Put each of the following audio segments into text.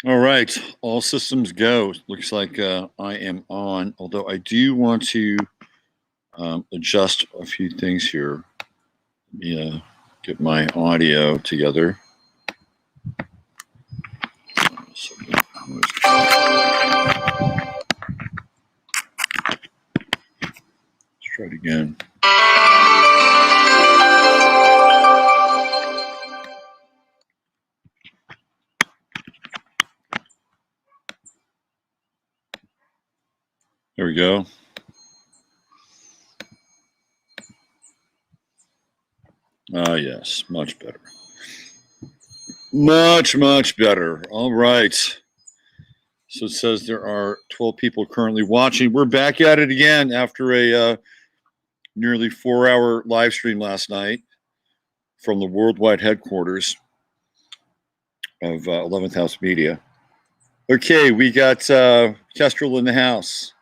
All right, all systems go. Looks like I am on, although I do want to adjust a few things here. Yeah, get my audio together. Let's try it again. There we go. Ah, yes, much better. Much better. All right. So it says there are 12 people currently watching. We're back at it again after a nearly 4-hour live stream last night from the worldwide headquarters of 11th House Media. Okay, we got Kestrel in the house.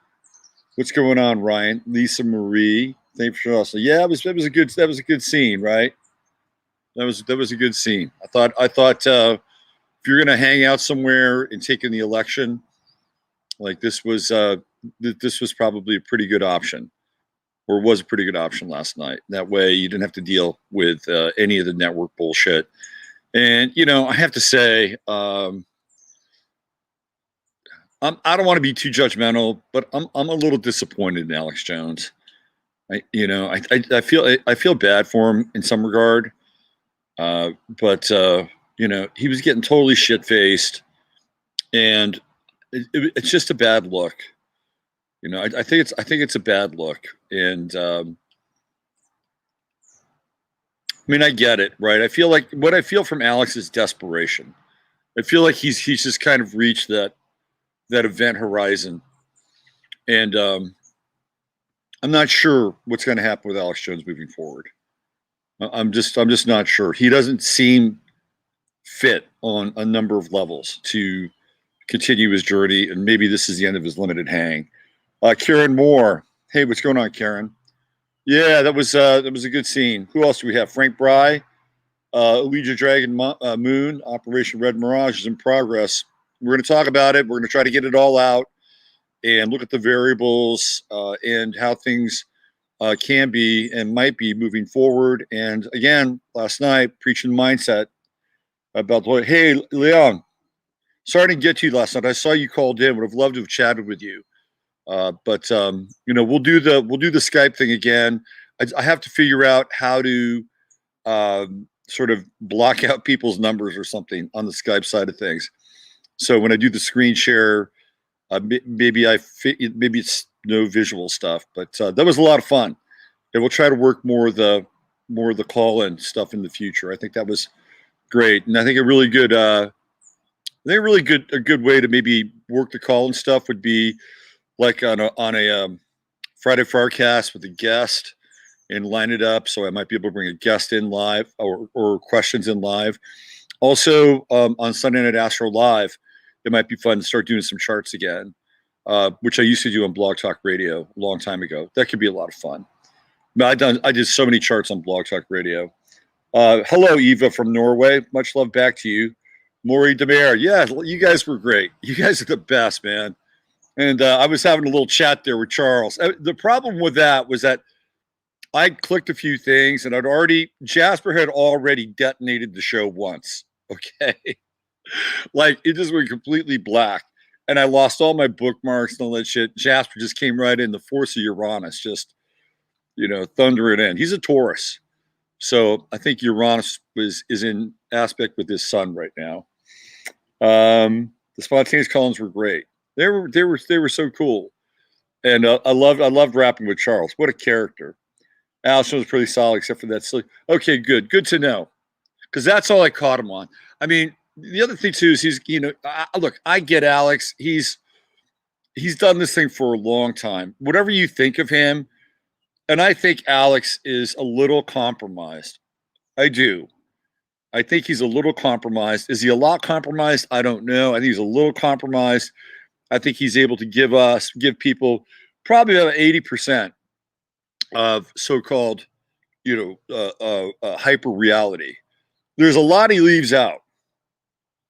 What's going on, Ryan? Lisa Marie, thanks for us. Yeah, that was a good scene, right? That was a good scene. I thought if you're gonna hang out somewhere and take in the election, like this was probably a pretty good option, or was a pretty good option last night. That way, you didn't have to deal with any of the network bullshit. And I have to say, I don't want to be too judgmental, but I'm a little disappointed in Alex Jones. I feel bad for him in some regard, but he was getting totally shit faced, and it's just a bad look. I think it's a bad look, and I mean I get it, right? I feel like what I feel from Alex is desperation. I feel like he's just kind of reached that event horizon, and I'm not sure what's going to happen with Alex Jones moving forward. I'm just not sure. He doesn't seem fit on a number of levels to continue his journey, and maybe this is the end of his limited hang. Karen Moore, hey, what's going on, Karen? Yeah, that was a good scene. Who else do we have? Frank Bry, Allegiant Dragon Moon, Operation Red Mirage is in progress. We're going to talk about it. We're going to try to get it all out and look at the variables and how things can be and might be moving forward. And again, last night, preaching mindset about the, hey, Leon, sorry to get to you last night. I saw you called in. Would have loved to have chatted with you. But we'll do the Skype thing again. I have to figure out how to sort of block out people's numbers or something on the Skype side of things. So when I do the screen share, maybe it's no visual stuff, but that was a lot of fun. And we'll try to work more of the call-in stuff in the future. I think that was great, and I think a good way to maybe work the call-in stuff would be like on a Friday Farcast with a guest and line it up so I might be able to bring a guest in live or questions in live. Also, on Sunday Night Astro Live, it might be fun to start doing some charts again, which I used to do on Blog Talk Radio a long time ago. That could be a lot of fun. I did so many charts on Blog Talk Radio. Hello, Eva from Norway. Much love back to you. Maury Demare. Yeah, you guys were great. You guys are the best, man. And I was having a little chat there with Charles. The problem with that was that I clicked a few things, and Jasper had already detonated the show once. Okay. Like, it just went completely black. And I lost all my bookmarks and all that shit. Jasper just came right in, the force of Uranus, just, thundering in. He's a Taurus. So I think Uranus is in aspect with his sun right now. The spontaneous call-ins were great. They were so cool, and I loved rapping with Charles. What a character! Allison was pretty solid, except for that silly. Okay, good to know, because that's all I caught him on. I mean, the other thing too is he's look, I get Alex. He's done this thing for a long time. Whatever you think of him, and I think Alex is a little compromised. I do. I think he's a little compromised. Is he a lot compromised? I don't know. I think he's a little compromised. I think he's able to give people probably about 80% of so-called, hyper reality. There's a lot he leaves out.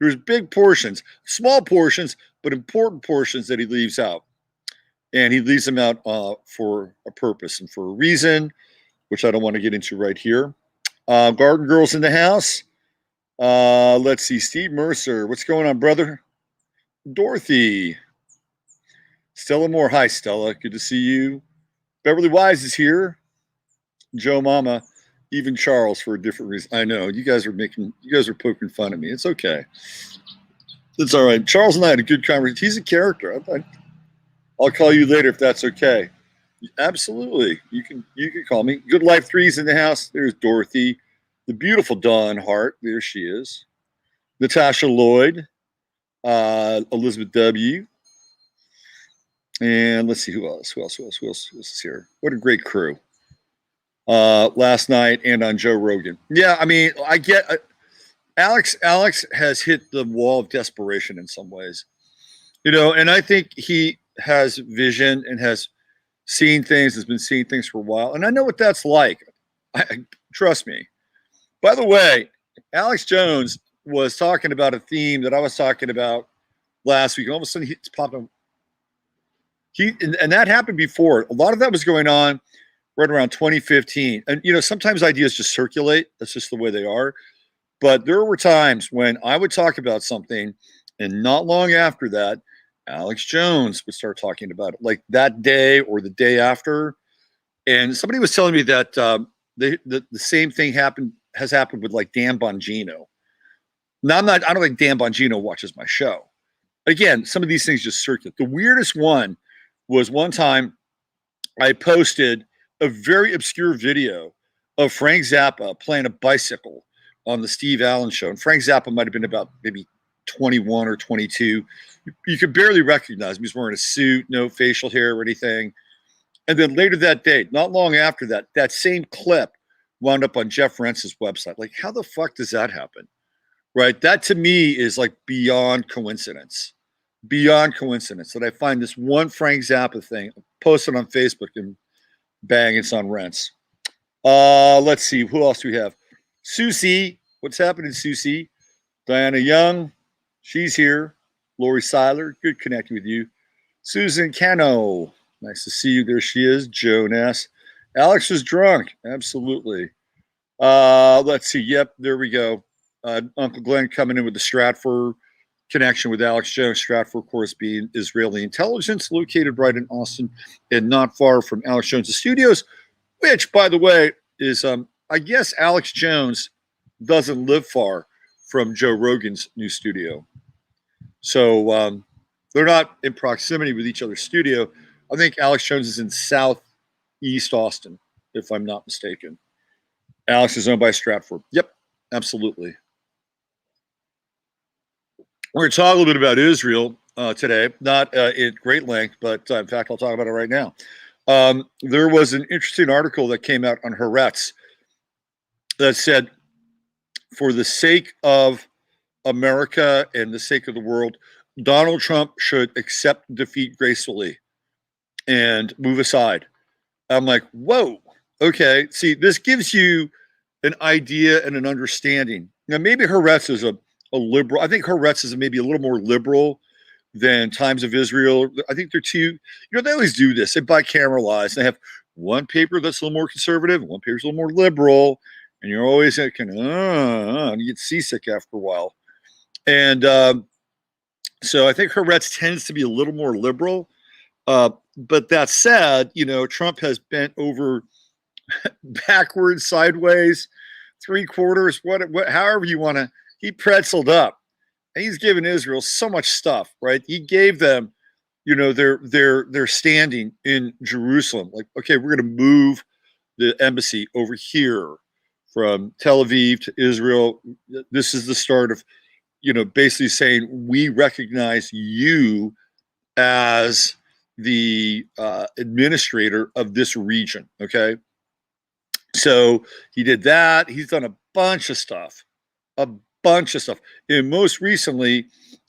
There's big portions, small portions, but important portions that he leaves out. And he leaves them out for a purpose and for a reason, which I don't want to get into right here. Garden Girls in the house. Let's see. Steve Mercer. What's going on, brother? Dorothy. Stella Moore. Hi, Stella. Good to see you. Beverly Wise is here. Joe Mama. Even Charles for a different reason. I know. You guys are poking fun at me. It's okay. It's all right. Charles and I had a good conversation. He's a character. I'll call you later if that's okay. Absolutely. You can call me. Good Life 3's in the house. There's Dorothy. The beautiful Dawn Hart. There she is. Natasha Lloyd. Elizabeth W. And let's see who else. Who else is here? What a great crew. Last night and on Joe Rogan. Yeah, I mean, I get Alex has hit the wall of desperation in some ways. And I think he has vision and has seen things, has been seeing things for a while. And I know what that's like. Trust me. By the way, Alex Jones was talking about a theme that I was talking about last week. All of a sudden, it's popping. And that happened before. A lot of that was going on right around 2015. And, sometimes ideas just circulate. That's just the way they are. But there were times when I would talk about something, and not long after that, Alex Jones would start talking about it, like that day or the day after. And somebody was telling me that the same thing has happened with like Dan Bongino. Now, I don't think Dan Bongino watches my show. Again, some of these things just circulate. The weirdest one was one time I posted a very obscure video of Frank Zappa playing a bicycle on the Steve Allen show. And Frank Zappa might have been about maybe 21 or 22. You could barely recognize him. He was wearing a suit, no facial hair or anything. And then later that day, not long after that, that same clip wound up on Jeff Rentz's website. Like, how the fuck does that happen? Right? That to me is like beyond coincidence. Beyond coincidence that I find this one Frank Zappa thing posted on Facebook and bang, it's on Rents. Let's see. Who else do we have? Susie. What's happening, Susie? Diana Young. She's here. Lori Seiler. Good connecting with you. Susan Cano. Nice to see you. There she is. Joan S. Alex is drunk. Absolutely. Let's see. Yep, there we go. Uncle Glenn coming in with the Stratford connection with Alex Jones. Stratford, of course, being Israeli intelligence, located right in Austin and not far from Alex Jones' studios, which, by the way, is, I guess Alex Jones doesn't live far from Joe Rogan's new studio. So they're not in proximity with each other's studio. I think Alex Jones is in southeast Austin, if I'm not mistaken. Alex is owned by Stratford. Yep, absolutely. We're going to talk a little bit about Israel today, not at great length, but in fact, I'll talk about it right now. There was an interesting article that came out on Haaretz that said, for the sake of America and the sake of the world, Donald Trump should accept defeat gracefully and move aside. I'm like, whoa, okay. See, this gives you an idea and an understanding. Now, maybe Haaretz is a liberal. I think Haaretz is maybe a little more liberal than Times of Israel. I think they're two, they always do this. They bicameralize. They have one paper that's a little more conservative, one paper's a little more liberal, and you're always kind of, and you get seasick after a while. And so I think Haaretz tends to be a little more liberal. But that said, Trump has bent over backwards, sideways, three quarters, however you want to. He pretzeled up, and he's given Israel so much stuff, right? He gave them, their standing in Jerusalem. Like, okay, we're going to move the embassy over here from Tel Aviv to Israel. This is the start of, basically saying we recognize you as the administrator of this region. Okay. So he did that. He's done a bunch of stuff. And most recently,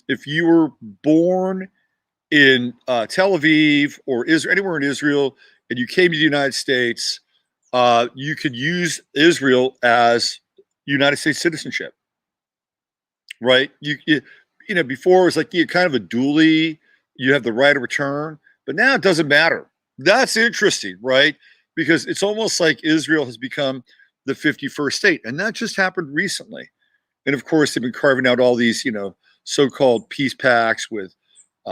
if you were born in Tel Aviv or Israel, anywhere in Israel, and you came to the United States, you could use Israel as United States citizenship. right? Before it was like you kind of a dually, you have the right of return, but now it doesn't matter. That's interesting, right? Because it's almost like Israel has become the 51st state, and that just happened recently. And of course, they've been carving out all these, so-called peace pacts with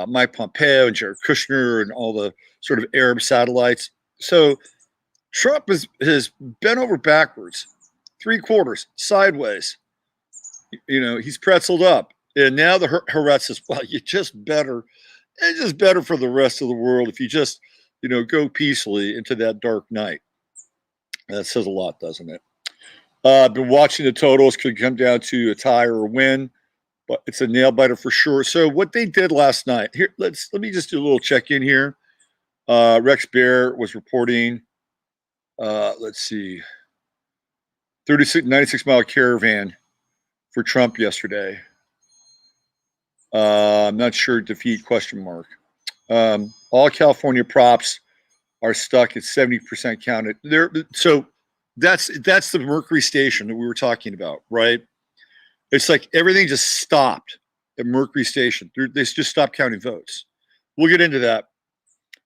Mike Pompeo and Jared Kushner and all the sort of Arab satellites. So Trump has bent over backwards, three quarters, sideways. He's pretzeled up. And now the Haaretz says, well, it's just better for the rest of the world if you just, go peacefully into that dark night. That says a lot, doesn't it? I've been watching the totals. Could come down to a tie or a win, but it's a nail biter for sure. So what they did last night here, let me just do a little check in here. Rex Bear was reporting, let's see, 96-mile caravan for Trump yesterday. I'm not sure, defeat, question mark. All California props are stuck at 70% counted. So that's the Mercury station that we were talking about, right? It's like everything just stopped at Mercury station. They just stopped counting votes. We'll get into that.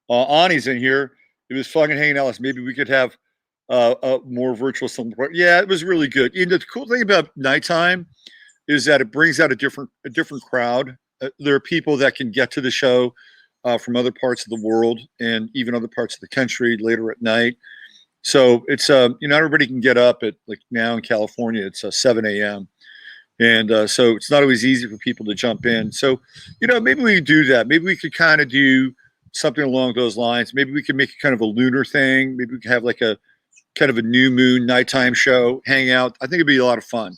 Ani's in here. It was fun and hanging out. Maybe we could have a more virtual something. Yeah, it was really good. And the cool thing about nighttime is that it brings out a different crowd. There are people that can get to the show from other parts of the world and even other parts of the country later at night. So it's not everybody can get up at, like, now in California it's 7 a.m. And so it's not always easy for people to jump in. So maybe we could do that. Maybe we could kind of do something along those lines. Maybe we could make it kind of a lunar thing. Maybe we could have like a kind of a new moon nighttime show, hang out. I think it'd be a lot of fun.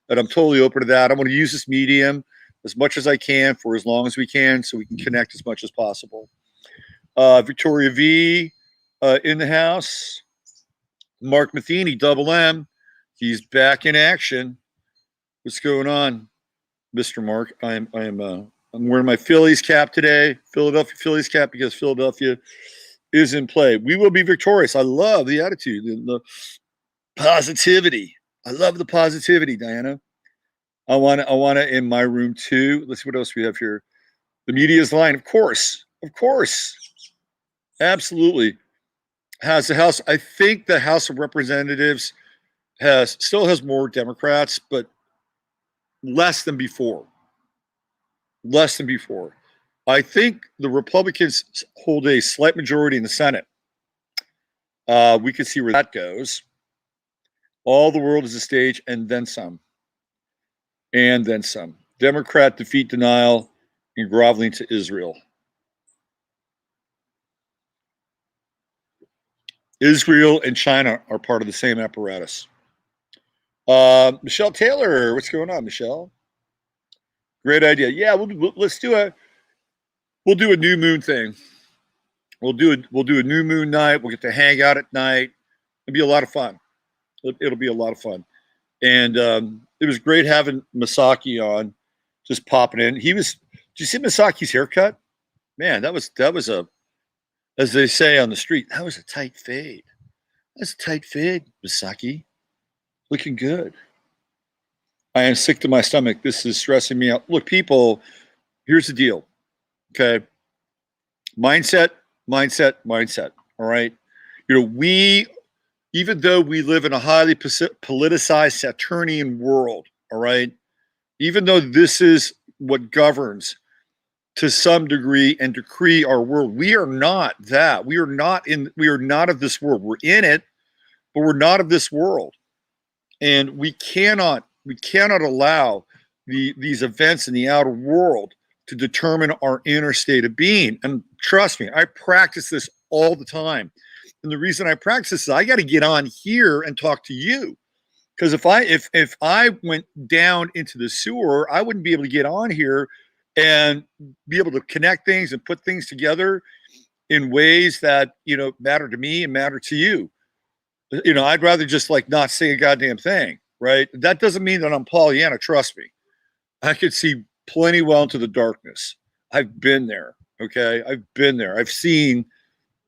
And I'm totally open to that. I want to use this medium as much as I can for as long as we can so we can connect as much as possible. Victoria V in the house. Mark Matheny, double M. He's back in action. What's going on, Mr. Mark? I'm wearing my Phillies cap today, Philadelphia Phillies cap, because Philadelphia is in play. We will be victorious. I love the attitude and the positivity. I love the positivity, Diana. I want it in my room too. Let's see what else we have here. The media's line, of course, absolutely. Has the House? I think the House of Representatives still has more Democrats, but less than before. I think the Republicans hold a slight majority in the Senate. We can see where that goes. All the world is a stage, and then some. Democrat defeat denial and groveling to Israel. Israel and China are part of the same apparatus. Michelle Taylor, what's going on, Michelle? Great idea. Yeah, let's do a new moon thing. We'll do a new moon night. We'll get to hang out at night. It'll be a lot of fun. It'll be a lot of fun. And it was great having Masaki on, just popping in. Did you see Masaki's haircut? Man, that was a, as they say on the street, that was a tight fade. That's a tight fade, Masaki. Looking good. I am sick to my stomach. This is stressing me out. Look, people, here's the deal. Okay. Mindset. All right. Even though we live in a highly politicized Saturnian world, all right, even though this is what governs to some degree and decree our world, we are not that. We are not of this world. We're in it, but we're not of this world. And we cannot allow these events in the outer world to determine our inner state of being. And trust me, I practice this all the time. And the reason I practice this is I got to get on here and talk to you. Because if I went down into the sewer, I wouldn't be able to get on here and be able to connect things and put things together in ways that, matter to me and matter to you. I'd rather just not say a goddamn thing, right? That doesn't mean that I'm Pollyanna, trust me. I could see plenty well into the darkness. I've been there, okay? I've been there. I've seen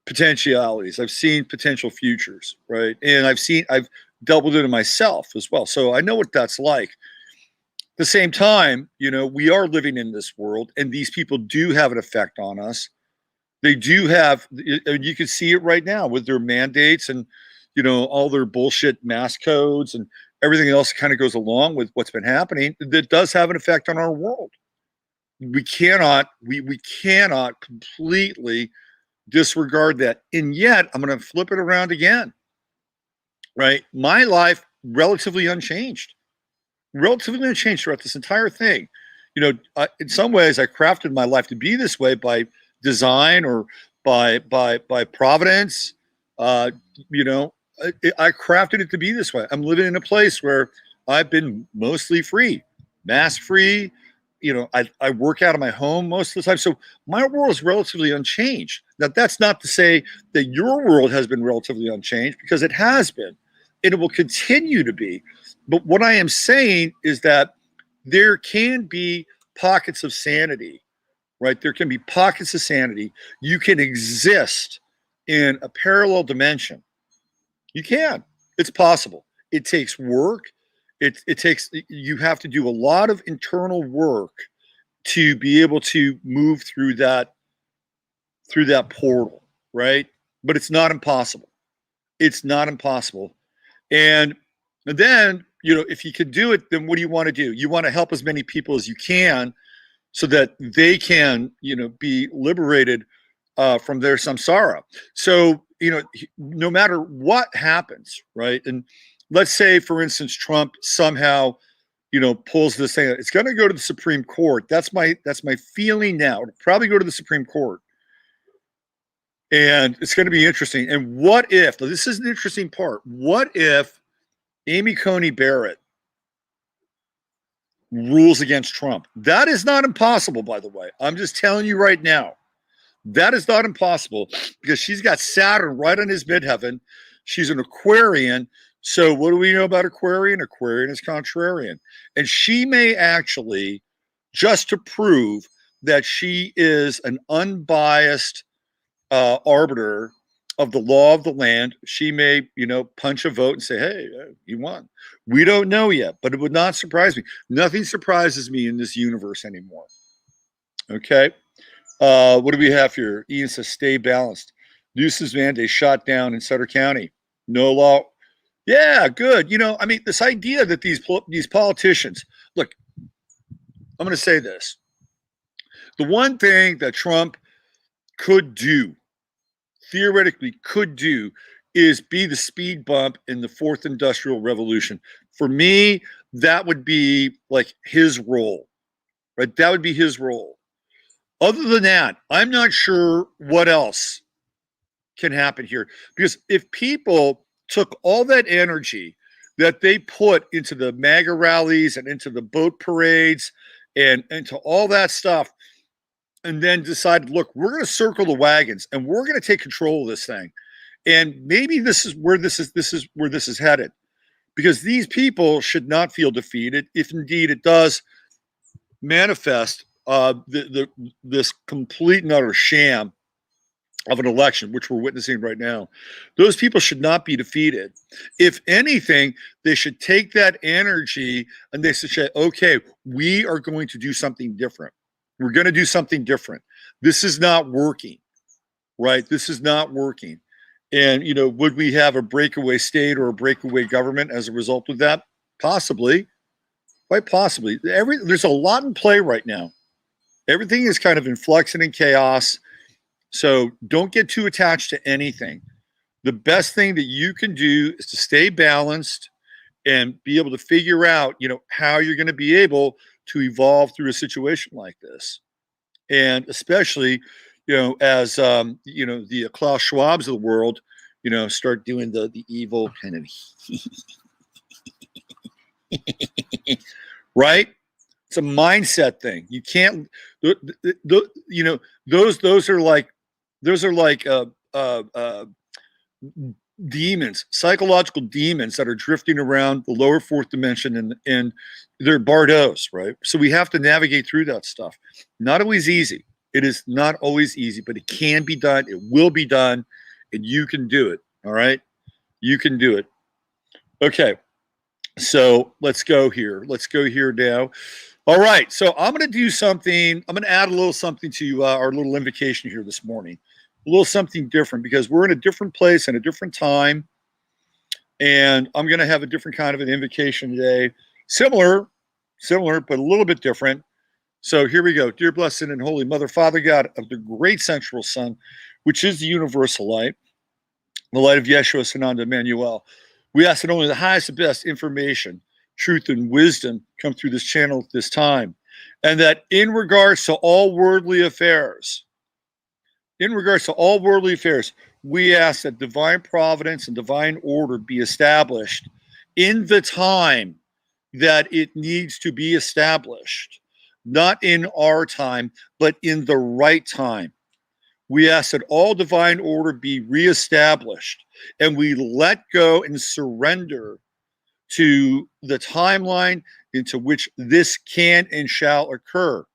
potentialities. I've seen potential futures, right? And I've doubled into myself as well. So I know what that's like. the same time, we are living in this world, and these people do have an effect on us. They do have, you can see it right now with their mandates and, all their bullshit mask codes and everything else kind of goes along with what's been happening. That does have an effect on our world. We cannot completely disregard that. And yet, I'm going to flip it around again, right? My life, relatively unchanged throughout this entire thing. In some ways, I crafted my life to be this way by design or by providence. I crafted it to be this way. I'm living in a place where I've been mostly free, mask free. I work out of my home most of the time. So my world is relatively unchanged. Now, that's not to say that your world has been relatively unchanged, because it has been, and it will continue to be. But what I am saying is that there can be pockets of sanity, right? There can be pockets of sanity. You can exist in a parallel dimension. You can. It's possible. It takes work. You have to do a lot of internal work to be able to move through that portal, right? But it's not impossible. It's not impossible. And then, if you can do it, then what do you want to do? You want to help as many people as you can so that they can, be liberated from their samsara. So, no matter what happens, right? And let's say, for instance, Trump somehow, pulls this thing. It's going to go to the Supreme Court. That's my feeling now. It'll probably go to the Supreme Court. And it's going to be interesting. And what if, this is an interesting part, what if Amy Coney Barrett rules against Trump? That is not impossible, by the way. I'm just telling you right now. That is not impossible, because she's got Saturn right on his midheaven. She's an Aquarian. So what do we know about Aquarian? Aquarian is contrarian. And she may actually, just to prove that she is an unbiased arbiter of the law of the land, she may, punch a vote and say, hey, you won. We don't know yet, but it would not surprise me. Nothing surprises me in this universe anymore. Okay. What do we have here? Ian says, stay balanced. Nuisance mandate shot down in Sutter County. No law. Yeah, good. This idea that these politicians, look, I'm going to say this. The one thing that Trump could do, theoretically could do, is be the speed bump in the fourth industrial revolution. For me, that would be like his role, right? That would be his role. Other than that, I'm not sure what else can happen here. Because if people took all that energy that they put into the MAGA rallies and into the boat parades and into all that stuff, and then decided, look, we're going to circle the wagons and we're going to take control of this thing. And maybe this is where this is headed, because these people should not feel defeated if indeed it does manifest this complete and utter sham of an election, which we're witnessing right now. Those people should not be defeated. If anything, they should take that energy and they should say, okay, we are going to do something different. We're going to do something different. This is not working, right? This is not working. And, would we have a breakaway state or a breakaway government as a result of that? Possibly, quite possibly. There's a lot in play right now. Everything is kind of in flux and in chaos. So don't get too attached to anything. The best thing that you can do is to stay balanced and be able to figure out, how you're going to be able to evolve through a situation like this. And especially, as, the Klaus Schwabs of the world, start doing the evil kind of, right? It's a mindset thing. You can't, those are like demons, psychological demons that are drifting around the lower fourth dimension, and they're bardos, right? So we have to navigate through that stuff. Not always easy. It is not always easy, but it can be done. It will be done, and you can do it. All right, you can do it. Okay. So let's go here. Let's go here now. All right. So I'm going to do something. I'm going to add a little something to our little invocation here this morning. A little something different because we're in a different place and a different time. And I'm going to have a different kind of an invocation today. Similar, but a little bit different. So here we go. Dear blessed and holy Mother, Father God of the great central Sun, which is the universal light, the light of Yeshua, Sananda, Emmanuel. We ask that only the highest and best information, truth, and wisdom come through this channel at this time. And that in regards to all worldly affairs, we ask that divine providence and divine order be established in the time that it needs to be established, not in our time, but in the right time. We ask that all divine order be reestablished, and we let go and surrender to the timeline into which this can and shall occur.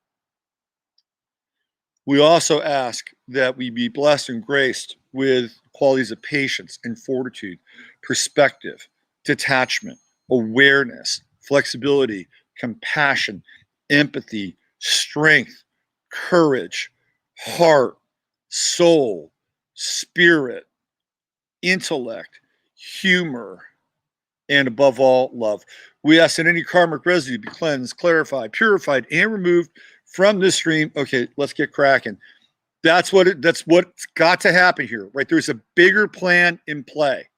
We also ask that we be blessed and graced with qualities of patience and fortitude, perspective, detachment, awareness, flexibility, compassion, empathy, strength, courage, heart, soul, spirit, intellect, humor, and above all, love. We ask that any karmic residue be cleansed, clarified, purified, and removed from this stream. Okay, let's get cracking. That's what's got to happen here, right? There's a bigger plan in play.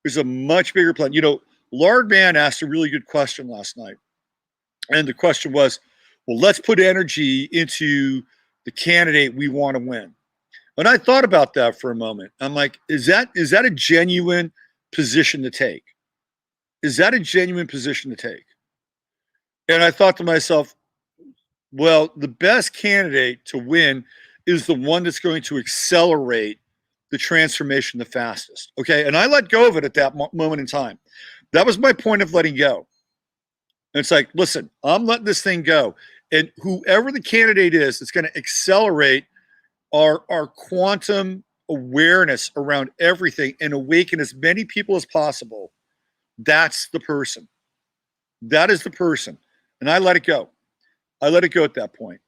There's a much bigger plan. You know, Lard Man asked a really good question last night. And the question was, well, let's put energy into the candidate we want to win. And I thought about that for a moment. I'm like, is that a genuine position to take? Is that a genuine position to take? And I thought to myself, well, the best candidate to win is the one that's going to accelerate the transformation the fastest. Okay. And I let go of it at that moment in time. That was my point of letting go. And it's like, listen, I'm letting this thing go. And whoever the candidate is, it's going to accelerate our quantum awareness around everything and awaken as many people as possible. That's the person. That is the person. And I let it go. I let it go at that point.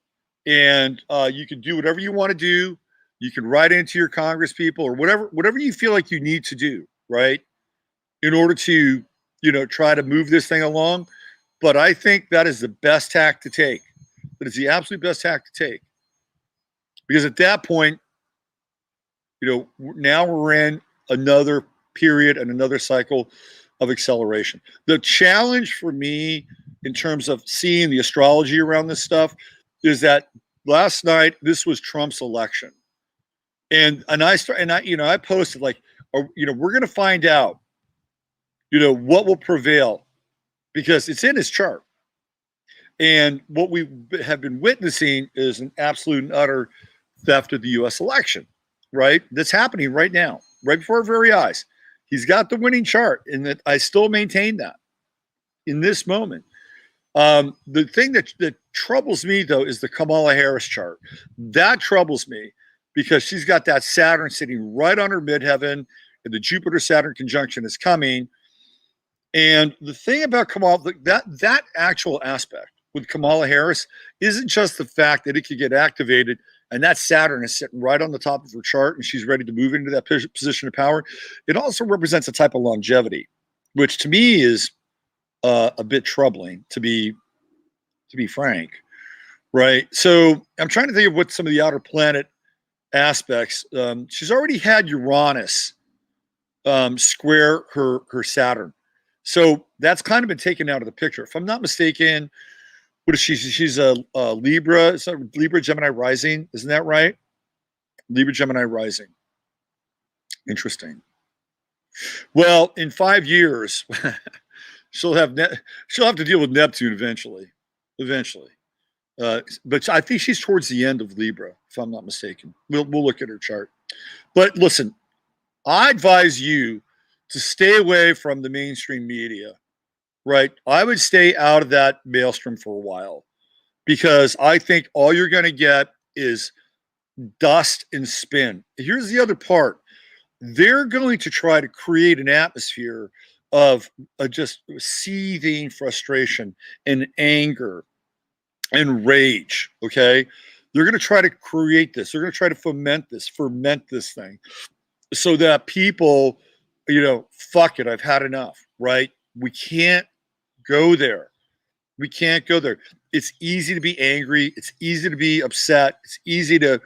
And you can do whatever you want to do. You can write into your Congress people or whatever you feel like you need to do, right? In order to, try to move this thing along. But I think that is the best tack to take. That is the absolute best tack to take. Because at that point, now we're in another period and another cycle of acceleration. The challenge for me in terms of seeing the astrology around this stuff is that last night this was Trump's election, and I posted like, we're going to find out, what will prevail because it's in his chart, and what we have been witnessing is an absolute and utter theft of the U.S. election, right? That's happening right now, right before our very eyes. He's got the winning chart, and that I still maintain that in this moment. The thing that troubles me, though, is the Kamala Harris chart. That troubles me because she's got that Saturn sitting right on her midheaven, and the Jupiter-Saturn conjunction is coming. And the thing about Kamala, that actual aspect with Kamala Harris isn't just the fact that it could get activated and that Saturn is sitting right on the top of her chart and she's ready to move into that position of power. It also represents a type of longevity, which to me is a bit troubling, to be frank, right? So I'm trying to think of what some of the outer planet aspects. She's already had Uranus square her Saturn, so that's kind of been taken out of the picture. If I'm not mistaken, what is she? She's a Libra. Is that Libra Gemini rising? Isn't that right? Libra Gemini rising. Interesting. Well, in 5 years, she'll have to deal with Neptune eventually. But I think she's towards the end of Libra, if I'm not mistaken. We'll look at her chart. But listen, I advise you to stay away from the mainstream media, right? I would stay out of that maelstrom for a while because I think all you're going to get is dust and spin. Here's the other part. They're going to try to create an atmosphere of just seething frustration and anger and rage. Okay. They're going to try to create this. They're going to try to ferment this thing so that people, fuck it, I've had enough, right? We can't go there. We can't go there. It's easy to be angry. It's easy to be upset. It's easy to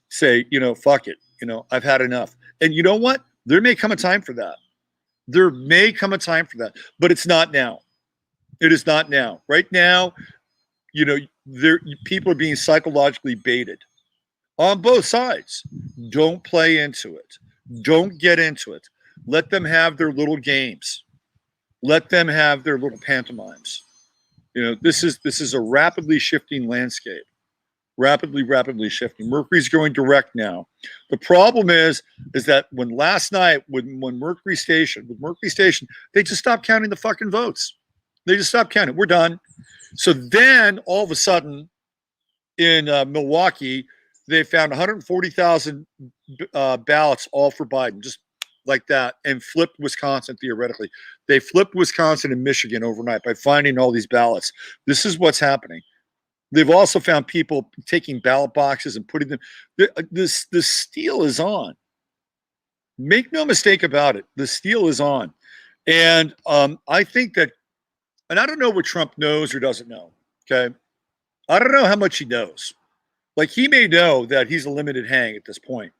say, fuck it. I've had enough. And you know what? There may come a time for that. There may come a time for that, but it's not now. It is not now. Right now, people are being psychologically baited on both sides. Don't play into it. Don't get into it. Let them have their little games. Let them have their little pantomimes. This is a rapidly shifting landscape. Rapidly shifting. Mercury's going direct now. The problem is that when last night, when Mercury Station, they just stopped counting the fucking votes. They just stopped counting. We're done. So then all of a sudden in Milwaukee, they found 140,000 ballots all for Biden, just like that, and flipped Wisconsin theoretically. They flipped Wisconsin and Michigan overnight by finding all these ballots. This is what's happening. They've also found people taking ballot boxes and putting them. This steal is on. Make no mistake about it. The steal is on. And I think that, and I don't know what Trump knows or doesn't know. Okay. I don't know how much he knows. Like, he may know that he's a limited hang at this point.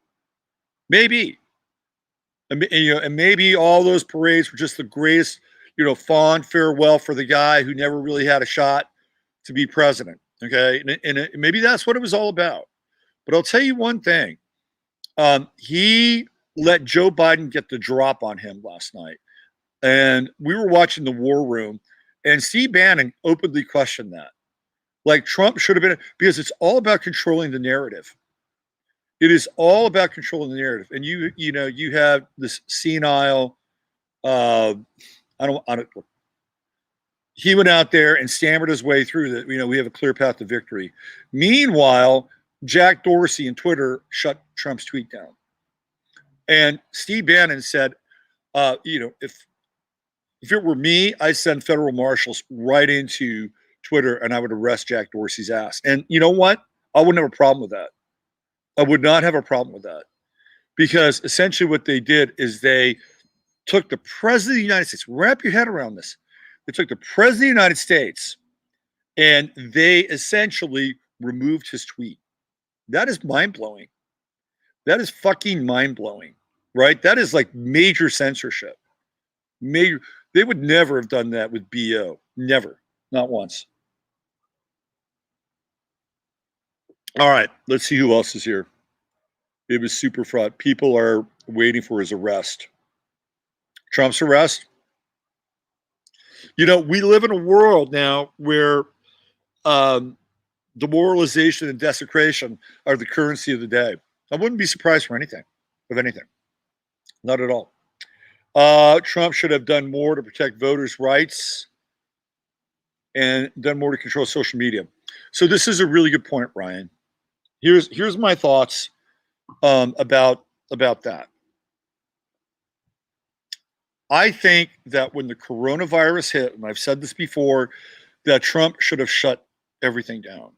Maybe. And maybe all those parades were just the greatest, fond farewell for the guy who never really had a shot to be president. Okay. And maybe that's what it was all about. But I'll tell you one thing. He let Joe Biden get the drop on him last night. And we were watching the War Room, and Steve Bannon openly questioned that. Like, Trump should have been, because it's all about controlling the narrative. It is all about controlling the narrative. And you have this senile, he went out there and stammered his way through that. We have a clear path to victory. Meanwhile, Jack Dorsey and Twitter shut Trump's tweet down. And Steve Bannon said, if it were me, I'd send federal marshals right into Twitter and I would arrest Jack Dorsey's ass. And you know what? I wouldn't have a problem with that. I would not have a problem with that, because essentially what they did is they took the president of the United States. Wrap your head around this. They took the president of the United States and they essentially removed his tweet. That is mind-blowing. That is fucking mind-blowing, right? That is like major censorship. Major. They would never have done that with BO. Never. Not once. All right, let's see who else is here. It was super fraud. People are waiting for his arrest. Trump's arrest. We live in a world now where demoralization and desecration are the currency of the day. I wouldn't be surprised for anything, of anything. Not at all. Trump should have done more to protect voters' rights and done more to control social media. So this is a really good point, Ryan. Here's my thoughts about that. I think that when the coronavirus hit, and I've said this before, that Trump should have shut everything down.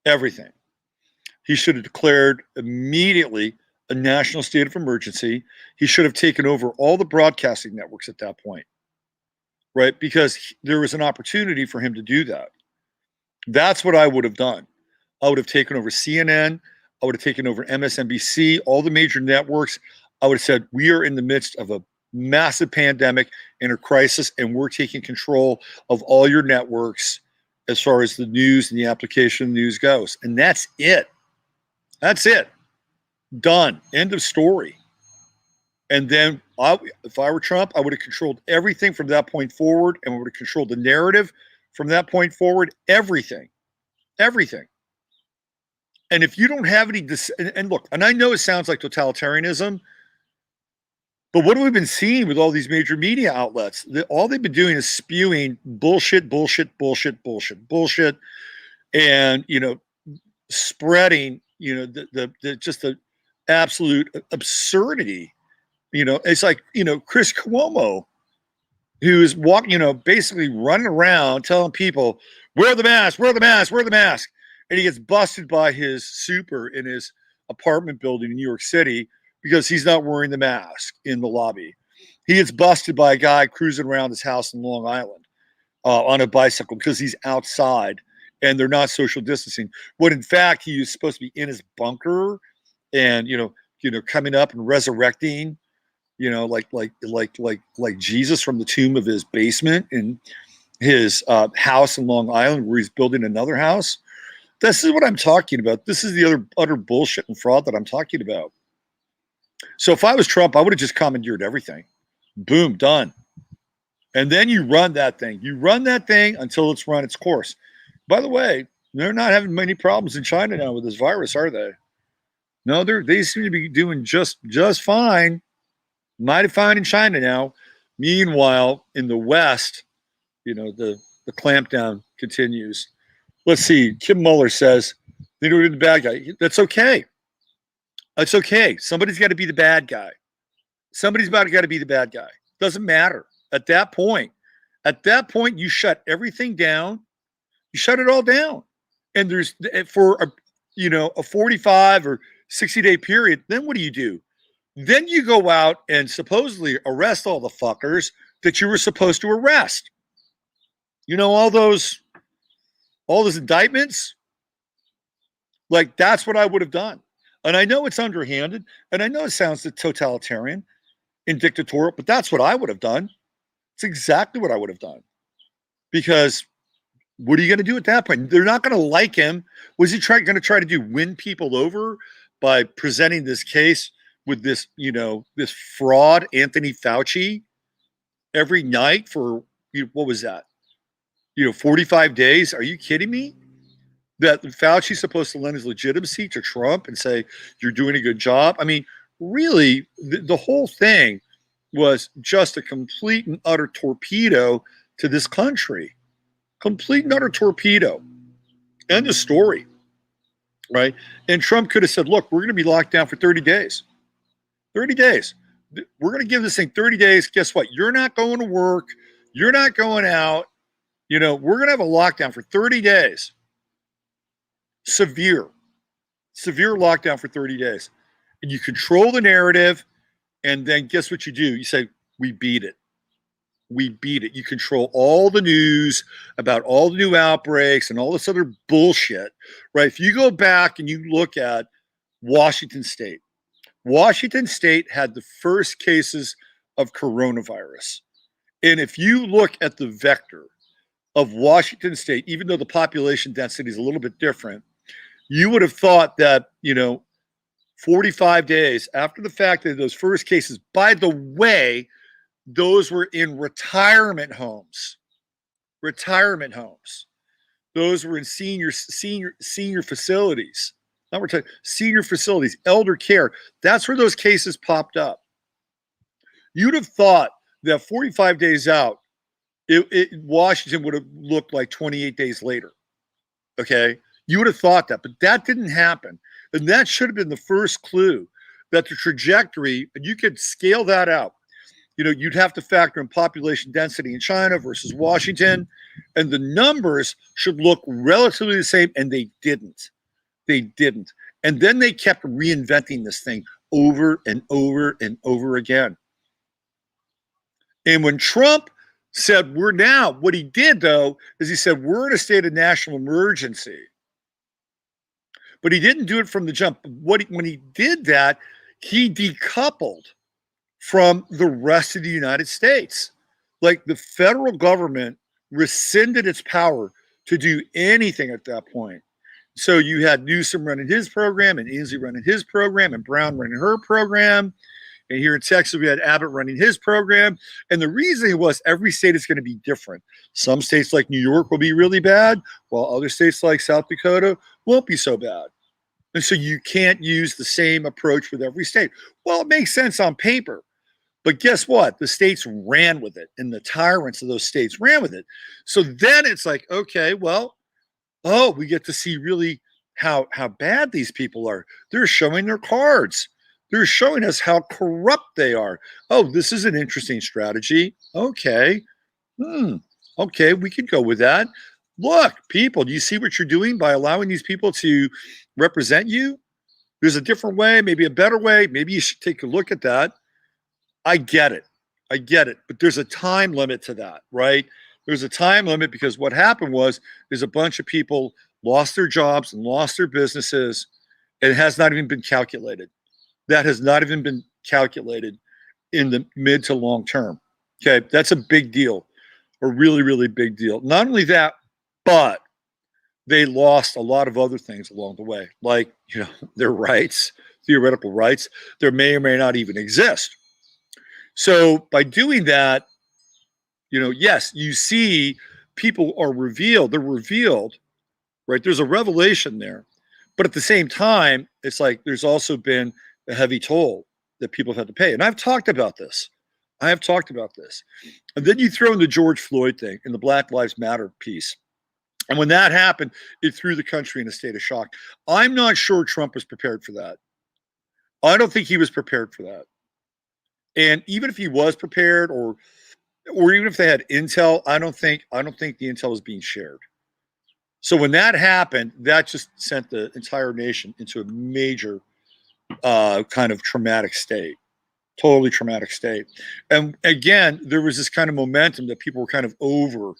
Everything. He should have declared immediately a national state of emergency. He should have taken over all the broadcasting networks at that point, right? Because there was an opportunity for him to do that. That's what I would have done. I would have taken over CNN. I would have taken over MSNBC, all the major networks. I would have said, we are in the midst of a massive pandemic and a crisis, and we're taking control of all your networks as far as the news and the application news goes. And that's it. That's it. Done. End of story. And then if I were Trump, I would have controlled everything from that point forward, and we would have controlled the narrative from that point forward. Everything. And if you don't have any, and look, and I know it sounds like totalitarianism, but what have we been seeing with all these major media outlets? All they've been doing is spewing bullshit, and spreading just the absolute absurdity. It's like Chris Cuomo who's walking, basically running around telling people, wear the mask, wear the mask, wear the mask. And he gets busted by his super in his apartment building in New York City because he's not wearing the mask in the lobby. He gets busted by a guy cruising around his house in Long Island on a bicycle because he's outside and they're not social distancing. When in fact he was supposed to be in his bunker and coming up and resurrecting, like Jesus from the tomb of his basement in his house in Long Island where he's building another house. This is what I'm talking about. This is the other utter bullshit and fraud that I'm talking about. So if I was Trump, I would have just commandeered everything. Boom, done. And then you run that thing. You run that thing until it's run its course. By the way, they're not having many problems in China now with this virus, are they? No, they seem to be doing just fine. Mighty fine in China now. Meanwhile, in the West, the clampdown continues. Let's see. Kim Mueller says, you're the bad guy. That's okay. It's okay. Somebody's got to be the bad guy. Somebody's got to be the bad guy. Doesn't matter. At that point, you shut everything down. You shut it all down. And there's for a 45 or 60-day period, then what do? Then you go out and supposedly arrest all the fuckers that you were supposed to arrest. All those indictments, like that's what I would have done. And I know it's underhanded, and I know it sounds totalitarian and dictatorial, but that's what I would have done. It's exactly what I would have done. Because what are you going to do at that point? They're not going to like him. Was he going to try to do win people over by presenting this case with this, this fraud, Anthony Fauci, every night for, what was that? 45 days? Are you kidding me? That Fauci's supposed to lend his legitimacy to Trump and say, you're doing a good job. I mean, really, the whole thing was just a complete and utter torpedo to this country. Complete and utter torpedo. End of story. Right? And Trump could have said, look, we're going to be locked down for 30 days. 30 days. We're going to give this thing 30 days. Guess what? You're not going to work. You're not going out. We're going to have a lockdown for 30 days. Severe lockdown for 30 days. And you control the narrative. And then guess what you do? You say, we beat it. We beat it. You control all the news about all the new outbreaks and all this other bullshit, right? If you go back and you look at Washington State had the first cases of coronavirus. And if you look at the vector of Washington State, even though the population density is a little bit different, you would have thought that, 45 days after the fact that those first cases, by the way, those were in retirement homes. Those were in senior facilities. Not retired, senior facilities, elder care. That's where those cases popped up. You'd have thought that 45 days out, Washington would have looked like 28 days later. Okay? You would have thought that, but that didn't happen. And that should have been the first clue that the trajectory, and you could scale that out. You'd have to factor in population density in China versus Washington, and the numbers should look relatively the same, and they didn't. And then they kept reinventing this thing over and over and over again. And when Trump said, what he did, though, is he said, we're in a state of national emergency. But he didn't do it from the jump. When he did that, he decoupled from the rest of the United States. Like the federal government rescinded its power to do anything at that point. So you had Newsom running his program and Inslee running his program and Brown running her program. And here in Texas, we had Abbott running his program. And the reason was every state is going to be different. Some states like New York will be really bad, while other states like South Dakota won't be so bad. And so you can't use the same approach with every state. Well, it makes sense on paper. But guess what? The states ran with it, and the tyrants of those states ran with it. So then it's like, okay, well, we get to see really how bad these people are. They're showing their cards. They're showing us how corrupt they are. Oh, this is an interesting strategy. Okay. Okay, we could go with that. Look, people, do you see what you're doing by allowing these people to represent you? There's a different way, maybe a better way. Maybe you should take a look at that. I get it. I get it. But there's a time limit to that, right? There's a time limit because what happened was is a bunch of people lost their jobs and lost their businesses. And it has not even been calculated. That has not even been calculated in the mid to long term. Okay, that's a big deal, a really, really big deal. Not only that, but they lost a lot of other things along the way, like their rights, theoretical rights. There may or may not even exist. So by doing that, yes, you see people are revealed. They're revealed, right? There's a revelation there. But at the same time, it's like there's also been a heavy toll that people have had to pay. And I've talked about this. And then you throw in the George Floyd thing and the Black Lives Matter piece. And when that happened, it threw the country in a state of shock. I'm not sure Trump was prepared for that. I don't think he was prepared for that. And even if he was prepared, or even if they had intel, I don't think the intel was being shared. So when that happened, that just sent the entire nation into a major kind of traumatic state, totally traumatic state. And again, there was this kind of momentum that people were kind of over.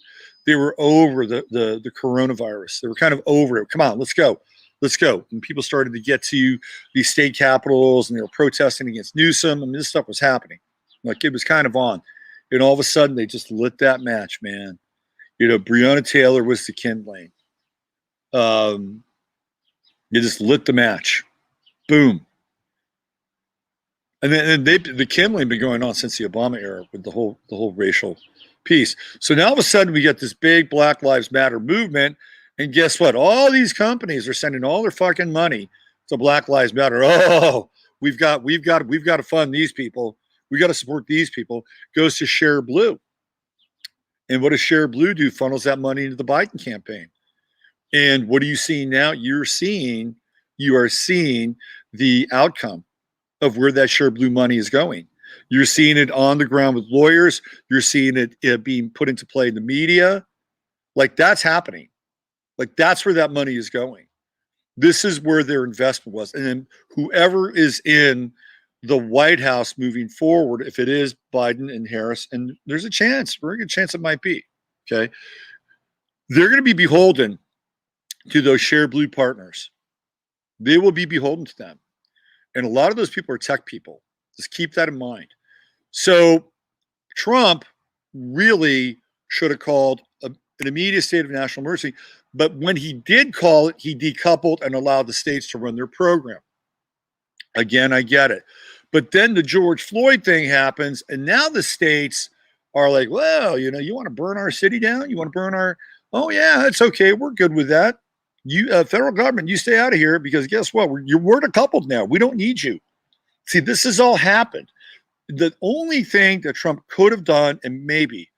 They were over the coronavirus. They were kind of over it. Come on, let's go. And people started to get to these state capitals, and they were protesting against Newsom. I mean, this stuff was happening. Like, it was kind of on. And all of a sudden, they just lit that match, man. Breonna Taylor was the kindling. You just lit the match. Boom. And then the kindling been going on since the Obama era with the whole racial piece. So now all of a sudden we get this big Black Lives Matter movement, and guess what? All these companies are sending all their fucking money to Black Lives Matter. Oh, we've got to fund these people. We got to support these people. Goes to Share Blue. And what does Share Blue do? Funnels that money into the Biden campaign. And what are you seeing now? You are seeing the outcome of where that Share Blue money is going. You're seeing it on the ground with lawyers. You're seeing it being put into play in the media. Like, that's happening. Like, that's where that money is going. This is where their investment was. And then whoever is in the White House moving forward, if it is Biden and Harris, and there's a chance, very good chance it might be, okay, they're going to be beholden to those Share Blue partners. They will be beholden to them. And a lot of those people are tech people. Just keep that in mind. So Trump really should have called an immediate state of national emergency. But when he did call it, he decoupled and allowed the states to run their program. Again, I get it. But then the George Floyd thing happens, and now the states are like, well, you want to burn our city down? You want to burn our, oh, yeah, it's okay. We're good with that. You, federal government, you stay out of here, because guess what? We're decoupled now. We don't need you. See, this has all happened. The only thing that Trump could have done, and maybe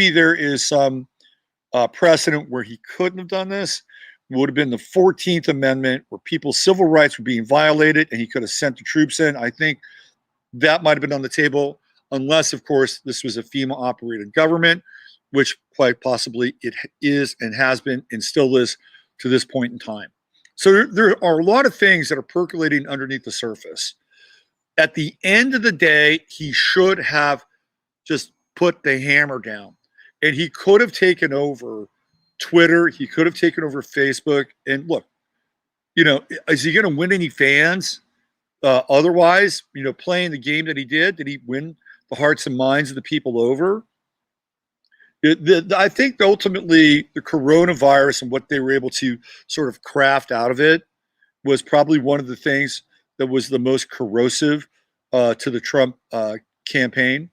there is some precedent where he couldn't have done this, would have been the 14th Amendment, where people's civil rights were being violated, and he could have sent the troops in. I think that might have been on the table, unless, of course, this was a FEMA-operated government, which quite possibly it is and has been and still is to this point in time. So there are a lot of things that are percolating underneath the surface. At the end of the day, he should have just put the hammer down. And he could have taken over Twitter. He could have taken over Facebook. And look, is he going to win any fans? Otherwise, playing the game that he did he win the hearts and minds of the people over? I think ultimately the coronavirus and what they were able to sort of craft out of it was probably one of the things that was the most corrosive to the Trump campaign.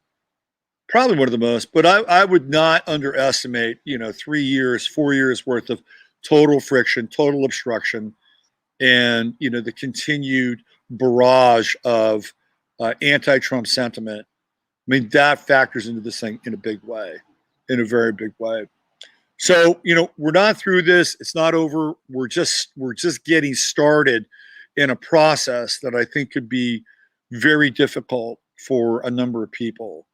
Probably one of the most, but I would not underestimate, 3 years, 4 years worth of total friction, total obstruction, and, the continued barrage of anti-Trump sentiment. I mean, that factors into this thing in a big way, in a very big way. So, we're not through this. It's not over. We're just getting started in a process that I think could be very difficult for a number of people.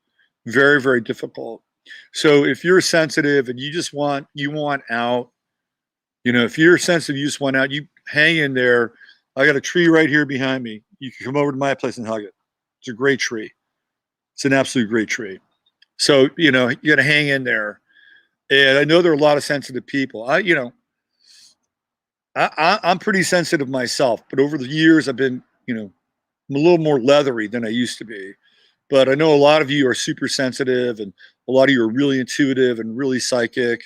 Very, very difficult. So if you're sensitive and you want out, if you're sensitive, you just want out, you hang in there. I got a tree right here behind me. You can come over to my place and hug it. It's a great tree. It's an absolute great tree. So, you got to hang in there. And I know there are a lot of sensitive people. I'm pretty sensitive myself, but over the years I've been, I'm a little more leathery than I used to be. But I know a lot of you are super sensitive, and a lot of you are really intuitive and really psychic,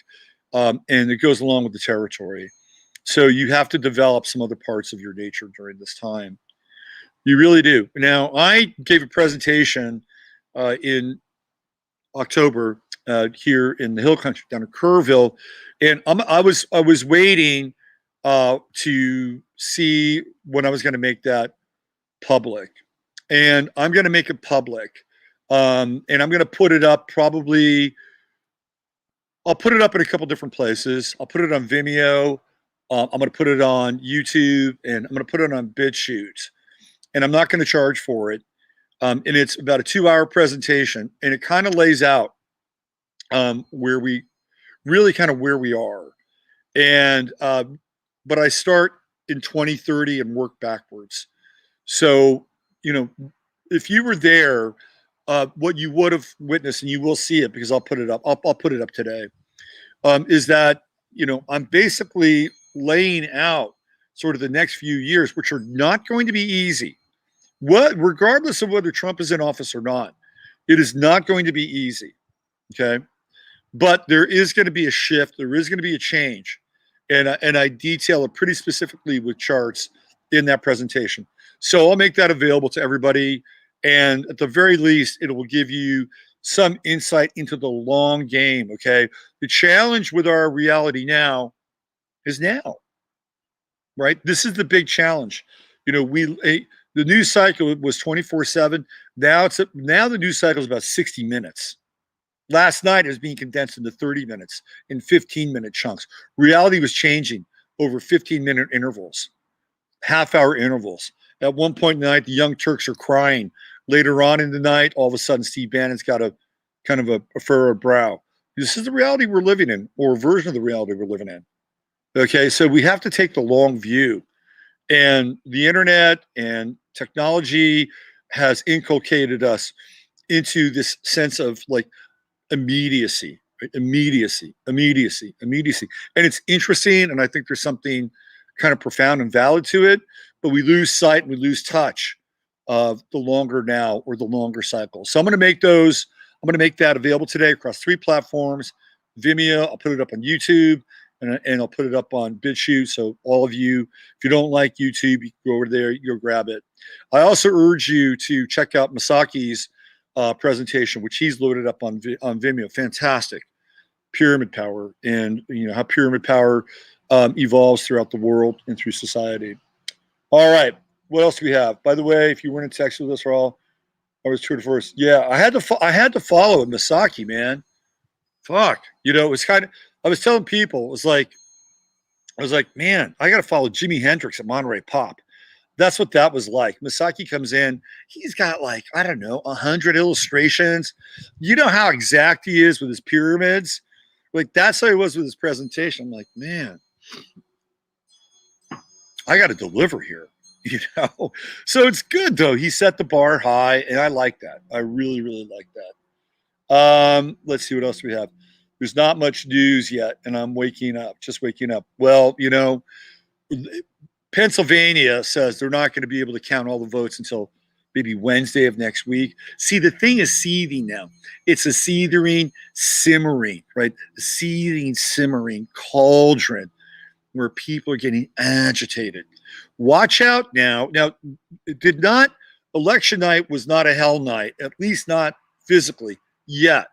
and it goes along with the territory. So you have to develop some other parts of your nature during this time. You really do. Now, I gave a presentation in October here in the Hill Country down in Kerrville, and I was waiting to see when I was going to make that public. And I'm going to make it public. And I'm going to put it up I'll put it up in a couple different places. I'll put it on Vimeo. I'm going to put it on YouTube, and I'm going to put it on BitChute. And I'm not going to charge for it. And it's about a 2-hour presentation, and it kind of lays out where we are. And, but I start in 2030 and work backwards. So, if you were there, what you would have witnessed, and you will see it because I'll put it up. I'll put it up today. Is that I'm basically laying out sort of the next few years, which are not going to be easy. Regardless of whether Trump is in office or not, it is not going to be easy. Okay, but there is going to be a shift. There is going to be a change, and I detail it pretty specifically with charts in that presentation. So I'll make that available to everybody. And at the very least, it will give you some insight into the long game, okay? The challenge with our reality now is now, right? This is the big challenge. The news cycle was 24/7. Now the news cycle is about 60 minutes. Last night it was being condensed into 30 minutes in 15-minute chunks. Reality was changing over 15-minute intervals, half-hour intervals. At one point in the night, the Young Turks are crying. Later on in the night, all of a sudden, Steve Bannon's got a kind of a furrowed brow. This is the reality we're living in, or a version of the reality we're living in. Okay, so we have to take the long view. And the internet and technology has inculcated us into this sense of like immediacy, right? Immediacy. And it's interesting, and I think there's something kind of profound and valid to it, but we lose sight and we lose touch of the longer now or the longer cycle. So I'm going to make that available today across 3 platforms. Vimeo, I'll put it up on YouTube, and I'll put it up on BitChute. So all of you, if you don't like YouTube, you can go over there, you'll grab it. I also urge you to check out Masaki's presentation, which he's loaded up on Vimeo. Fantastic. Pyramid power, and how pyramid power evolves throughout the world and through society. All right. What else do we have? By the way, if you weren't in text with us, Raul, I was true to first. Yeah, I had to follow Masaki, man. Fuck. It was kind of, I was telling people, I was like, man, I got to follow Jimi Hendrix at Monterey Pop. That's what that was like. Masaki comes in. He's got 100 illustrations. You know how exact he is with his pyramids? That's how he was with his presentation. I'm like, man, I got to deliver here. So it's good though. He set the bar high, and I like that. I really, really like that. Let's see what else we have. There's not much news yet, and I'm just waking up. Well, Pennsylvania says they're not going to be able to count all the votes until maybe Wednesday of next week. See, the thing is seething now. It's a simmering, right? A seething, simmering cauldron where people are getting agitated. Watch out now. Now, election night was not a hell night, at least not physically yet.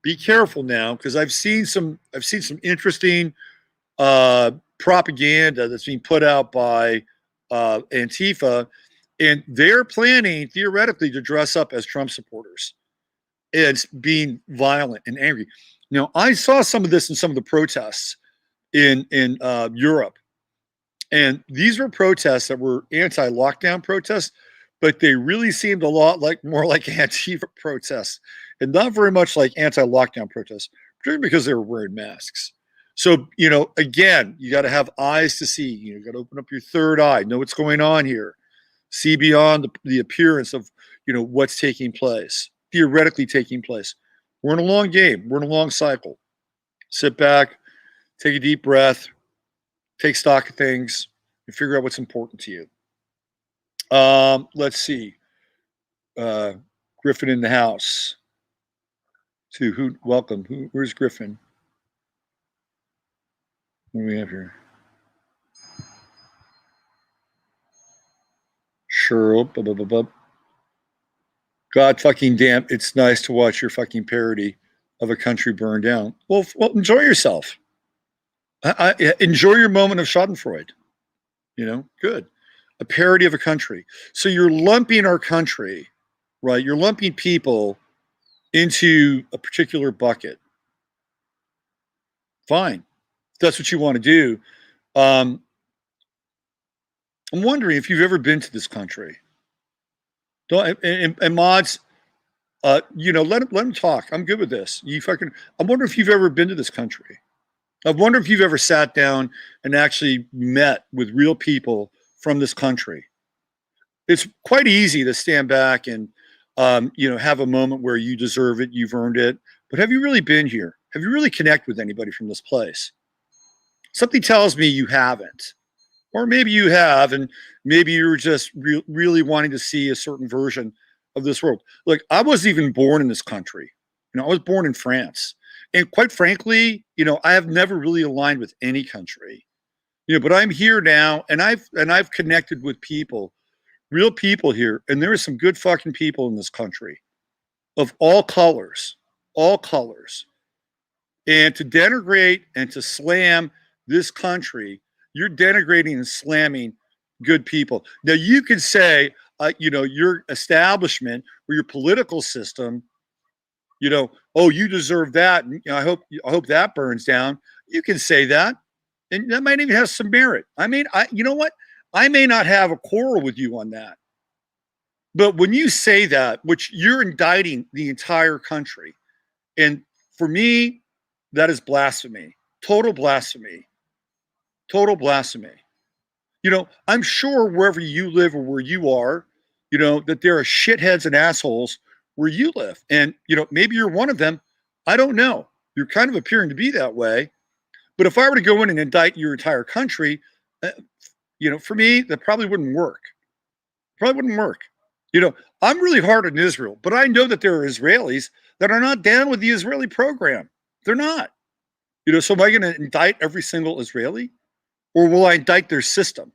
Be careful now, because I've seen some interesting propaganda that's being put out by Antifa, and they're planning theoretically to dress up as Trump supporters and being violent and angry. Now, I saw some of this in some of the protests in Europe, and these were protests that were anti-lockdown protests, but they really seemed a lot like more like Antifa protests and not very much like anti-lockdown protests, particularly because they were wearing masks. So, again, you got to have eyes to see. You got to open up your third eye, know what's going on here, see beyond the appearance of, what's taking place, theoretically taking place. We're in a long game. We're in a long cycle. Sit back, take a deep breath, take stock of things, and figure out what's important to you. Let's see. Griffin in the house. Welcome. Where's Griffin? What do we have here? Sure. God fucking damn, it's nice to watch your fucking parody of a country burn down. Well, enjoy yourself. Enjoy your moment of Schadenfreude. Good. A parody of a country. So you're lumping our country, right? You're lumping people into a particular bucket. Fine. If that's what you want to do. I'm wondering if you've ever been to this country. And mods, let them talk. I'm good with this. I wonder if you've ever been to this country. I wonder if you've ever sat down and actually met with real people from this country. It's quite easy to stand back and, have a moment where you deserve it, you've earned it. But have you really been here? Have you really connected with anybody from this place? Something tells me you haven't. Or maybe you have, and maybe you're just really wanting to see a certain version of this world. Look, I wasn't even born in this country. I was born in France. And quite frankly, I have never really aligned with any country. But I'm here now, and I've connected with people, real people here, and there are some good fucking people in this country of all colors. And to denigrate and to slam this country, you're denigrating and slamming good people. Now you could say, your establishment or your political system, oh, you deserve that. And, I hope that burns down. You can say that, and that might even have some merit. You know what? I may not have a quarrel with you on that, but when you say that, which you're indicting the entire country, and for me, that is blasphemy. Total blasphemy. I'm sure wherever you live or where you are, that there are shitheads and assholes where you live. And, maybe you're one of them. I don't know. You're kind of appearing to be that way. But if I were to go in and indict your entire country, for me, that probably wouldn't work. I'm really hard on Israel, but I know that there are Israelis that are not down with the Israeli program. They're not. So am I going to indict every single Israeli? Or will I indict their system?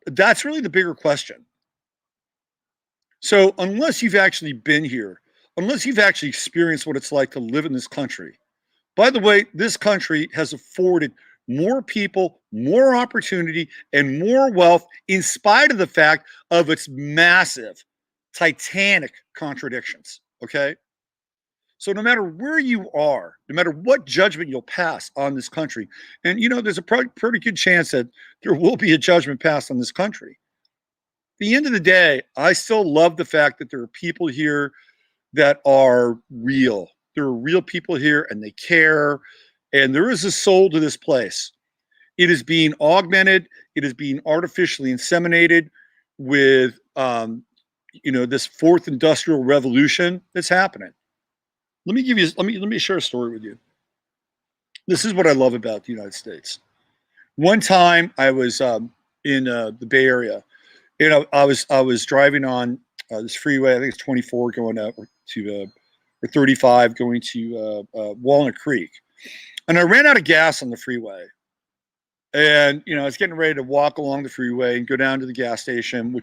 That's really the bigger question. So unless you've actually been here, unless you've actually experienced what it's like to live in this country, by the way, this country has afforded more people, more opportunity, and more wealth in spite of the fact of its massive, titanic contradictions, okay? So no matter where you are, no matter what judgment you'll pass on this country, and there's a pretty good chance that there will be a judgment passed on this country. At the end of the day, I still love the fact that there are people here that are real. There are real people here and they care, and there is a soul to this place. It is being augmented. It is being artificially inseminated with, this fourth industrial revolution that's happening. Let me share a story with you. This is what I love about the United States. One time I was in the Bay Area, and I was driving on this freeway. I think it's 24 going out to or 35 going to Walnut Creek, and I ran out of gas on the freeway. And I was getting ready to walk along the freeway and go down to the gas station,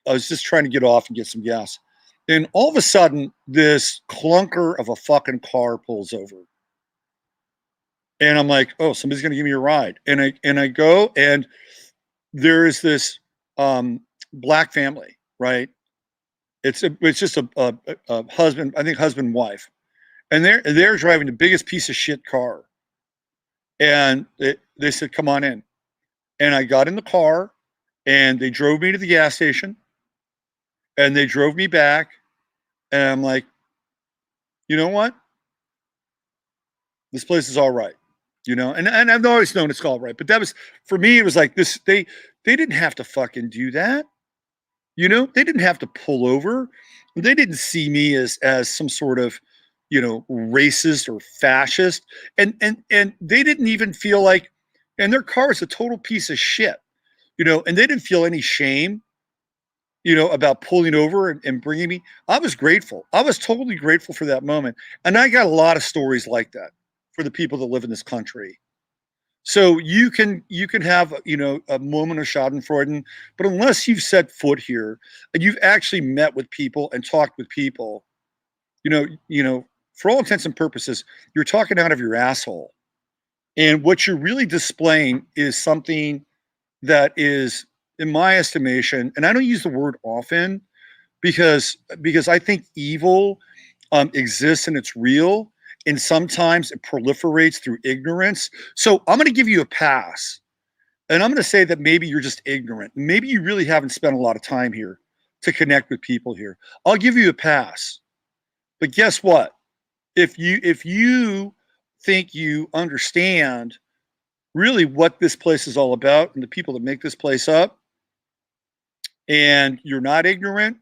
I was just trying to get off and get some gas. And all of a sudden, this clunker of a fucking car pulls over. And I'm like, oh, somebody's going to give me a ride. And I go, and there is this black family, right? It's just a husband, I think husband and wife. And they're driving the biggest piece of shit car. And they said, come on in. And I got in the car, And they drove me to the gas station, and they drove me back. And I'm like, you know what? This place is all right. And I've always known it's all right. But that was, for me, it was like this, they didn't have to fucking do that. They didn't have to pull over. They didn't see me as some sort of, racist or fascist. And they didn't even feel like, and their car is a total piece of shit, and they didn't feel any shame, about pulling over and bringing me. I was grateful. I was totally grateful for that moment. And I got a lot of stories like that for the people that live in this country. So you can have, a moment of Schadenfreude, but unless you've set foot here and you've actually met with people and talked with people, for all intents and purposes, you're talking out of your asshole. And what you're really displaying is something that is, in my estimation, and I don't use the word often because I think evil exists and it's real. And sometimes it proliferates through ignorance. So I'm going to give you a pass. And I'm going to say that maybe you're just ignorant. Maybe you really haven't spent a lot of time here to connect with people here. I'll give you a pass. But guess what? If you think you understand really what this place is all about and the people that make this place up, and you're not ignorant,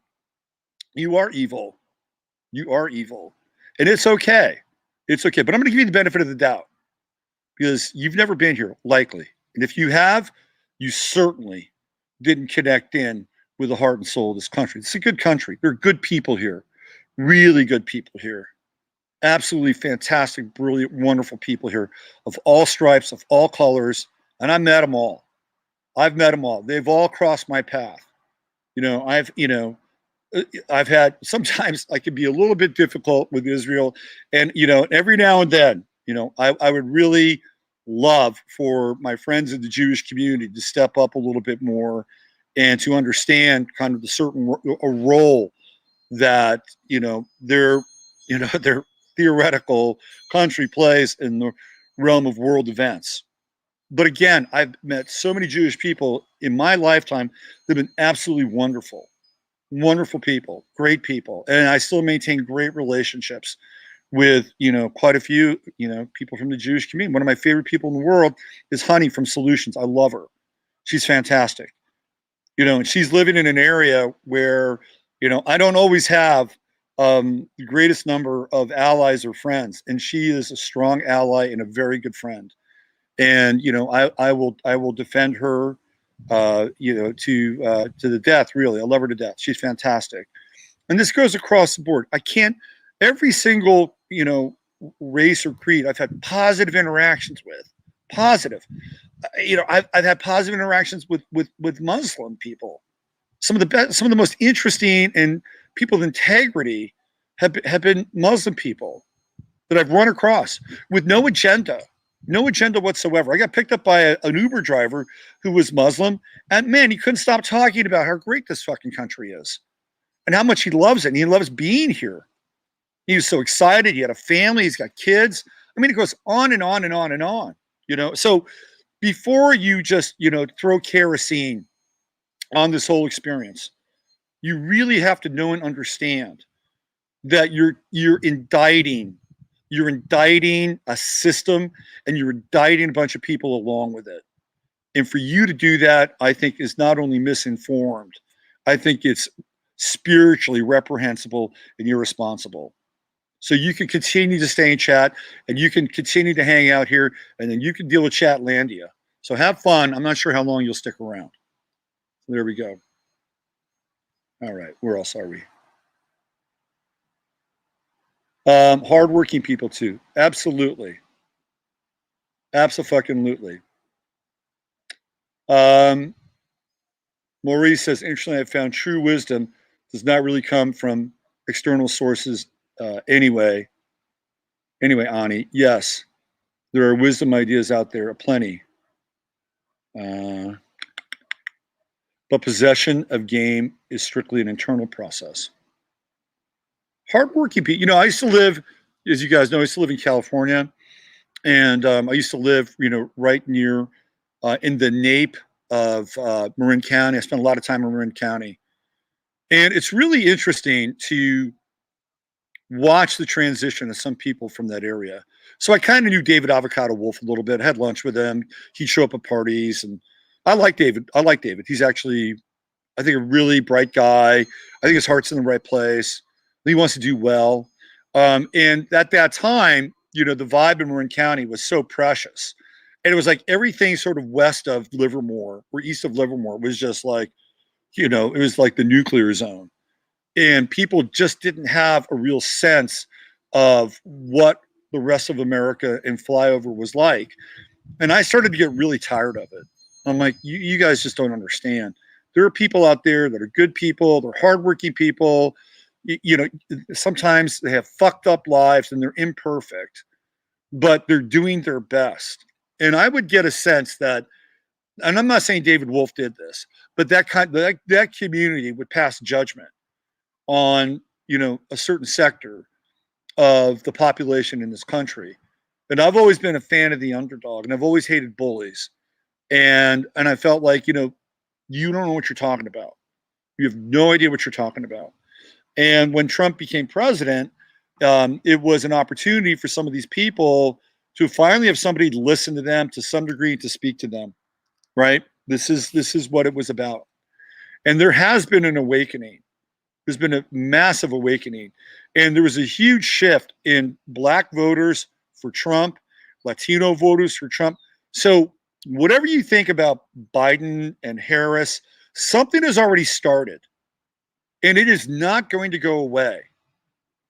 you are evil. You are evil. And it's okay. It's okay. But I'm going to give you the benefit of the doubt because you've never been here, likely. And if you have, you certainly didn't connect in with the heart and soul of this country. It's a good country. There are good people here, really good people here. Absolutely fantastic, brilliant, wonderful people here of all stripes, of all colors. And I met them all. I've met them all. They've all crossed my path. I've had, sometimes I can be a little bit difficult with Israel. And, every now and then, I would really love for my friends in the Jewish community to step up a little bit more and to understand kind of the certain a role that, their theoretical country plays in the realm of world events. But again, I've met so many Jewish people in my lifetime that have been absolutely wonderful. Wonderful people, great people. And I still maintain great relationships with, quite a few, people from the Jewish community. One of my favorite people in the world is Honey from Solutions. I love her. She's fantastic. And she's living in an area where, I don't always have the greatest number of allies or friends. And she is a strong ally and a very good friend. And, I will defend her to the death, really. I love her to death. She's fantastic. And this goes across the board. Every single, race or creed I've had positive interactions with. Positive. I've had positive interactions with Muslim people. Some of the most interesting and people of integrity have been Muslim people that I've run across with no agenda. No agenda whatsoever. I got picked up by an Uber driver who was Muslim, and man, he couldn't stop talking about how great this fucking country is and how much he loves it. And he loves being here. He was so excited. He had a family. He's got kids. I mean, it goes on and on and on and on, So before you just, throw kerosene on this whole experience, you really have to know and understand that you're indicting a system and you're indicting a bunch of people along with it. And for you to do that, I think is not only misinformed, I think it's spiritually reprehensible and irresponsible. So you can continue to stay in chat and you can continue to hang out here and then you can deal with Chatlandia. So have fun. I'm not sure how long you'll stick around. There we go. All right. Where else are we? Hardworking people too. Absolutely. Absolutely. Maurice says, interestingly, I found true wisdom does not really come from external sources anyway. Anyway, Ani, yes, there are wisdom ideas out there, aplenty. But possession of game is strictly an internal process. Hardworking people, I used to live, as you guys know, I used to live in California. And I used to live, right near in the Nape Marin County. I spent a lot of time in Marin County. And it's really interesting to watch the transition of some people from that area. So I kind of knew David Avocado Wolf a little bit. I had lunch with him. He'd show up at parties, and I like David. I like David. He's actually, I think, a really bright guy. I think his heart's in the right place. He wants to do well. And at that time, the vibe in Marin County was so precious. And it was like everything sort of west of Livermore or east of Livermore was just like, it was like the nuclear zone. And people just didn't have a real sense of what the rest of America and flyover was like. And I started to get really tired of it. I'm like, you guys just don't understand. There are people out there that are good people. They're hardworking people. Sometimes they have fucked up lives and they're imperfect, but they're doing their best. And I would get a sense that, and I'm not saying David Wolf did this, but that community would pass judgment on, a certain sector of the population in this country. And I've always been a fan of the underdog, and I've always hated bullies. And I felt like, you don't know what you're talking about. You have no idea what you're talking about. And when Trump became president, it was an opportunity for some of these people to finally have somebody to listen to them to some degree, to speak to them, right? This is what it was about. And there has been an awakening. There's been a massive awakening. And there was a huge shift in Black voters for Trump, Latino voters for Trump. So whatever you think about Biden and Harris, something has already started. And it is not going to go away.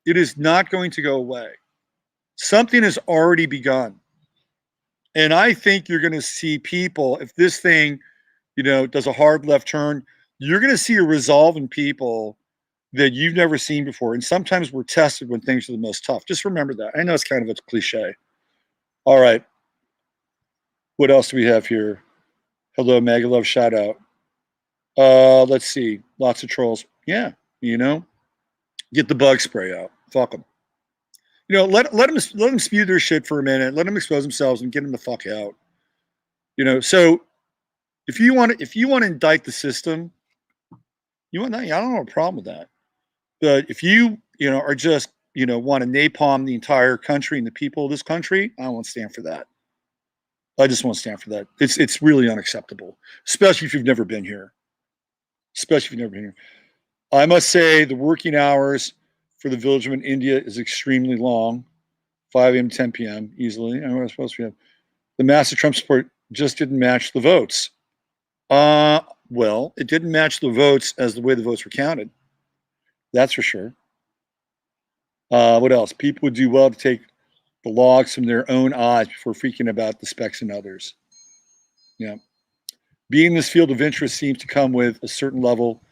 It is not going to go away. Something has already begun. And I think you're going to see people, if this thing, does a hard left turn, you're going to see a resolve in people that you've never seen before. And sometimes we're tested when things are the most tough. Just remember that. I know it's kind of a cliche. All right. What else do we have here? Hello, Magalove, shout out. Let's see. Lots of trolls. Yeah, get the bug spray out. Fuck them. Let them spew their shit for a minute. Let them expose themselves and get them the fuck out. So if you want to indict the system, I don't have a problem with that. But if you are just want to napalm the entire country and the people of this country, I won't stand for that. I just won't stand for that. It's really unacceptable, especially if you've never been here. I must say the working hours for the village in India is extremely long, 5 a.m. to 10 p.m. easily. I was supposed to have the massive Trump support just didn't match the votes. Well, it didn't match the votes as the way the votes were counted. That's for sure. What else? People would do well to take the logs from their own eyes before freaking about the specks in others. Yeah. Being in this field of interest seems to come with a certain level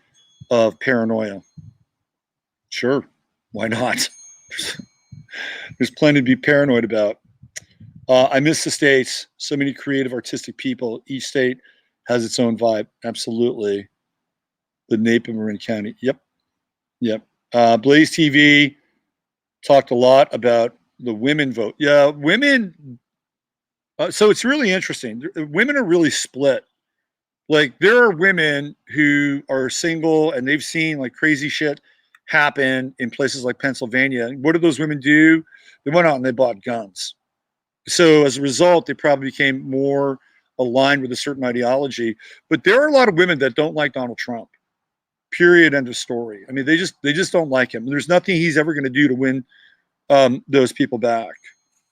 of paranoia. Sure. Why not? There's plenty to be paranoid about. I miss the States. So many creative, artistic people. Each state has its own vibe. Absolutely. The Napa Marin County. Yep. Blaze TV talked a lot about the women vote. Yeah, women. So it's really interesting. Women are really split. Like there are women who are single and they've seen like crazy shit happen in places like Pennsylvania. What did those women do? They went out and they bought guns. So as a result, they probably became more aligned with a certain ideology. But there are a lot of women that don't like Donald Trump. Period. End of story. I mean, they just don't like him. There's nothing he's ever going to do to win those people back,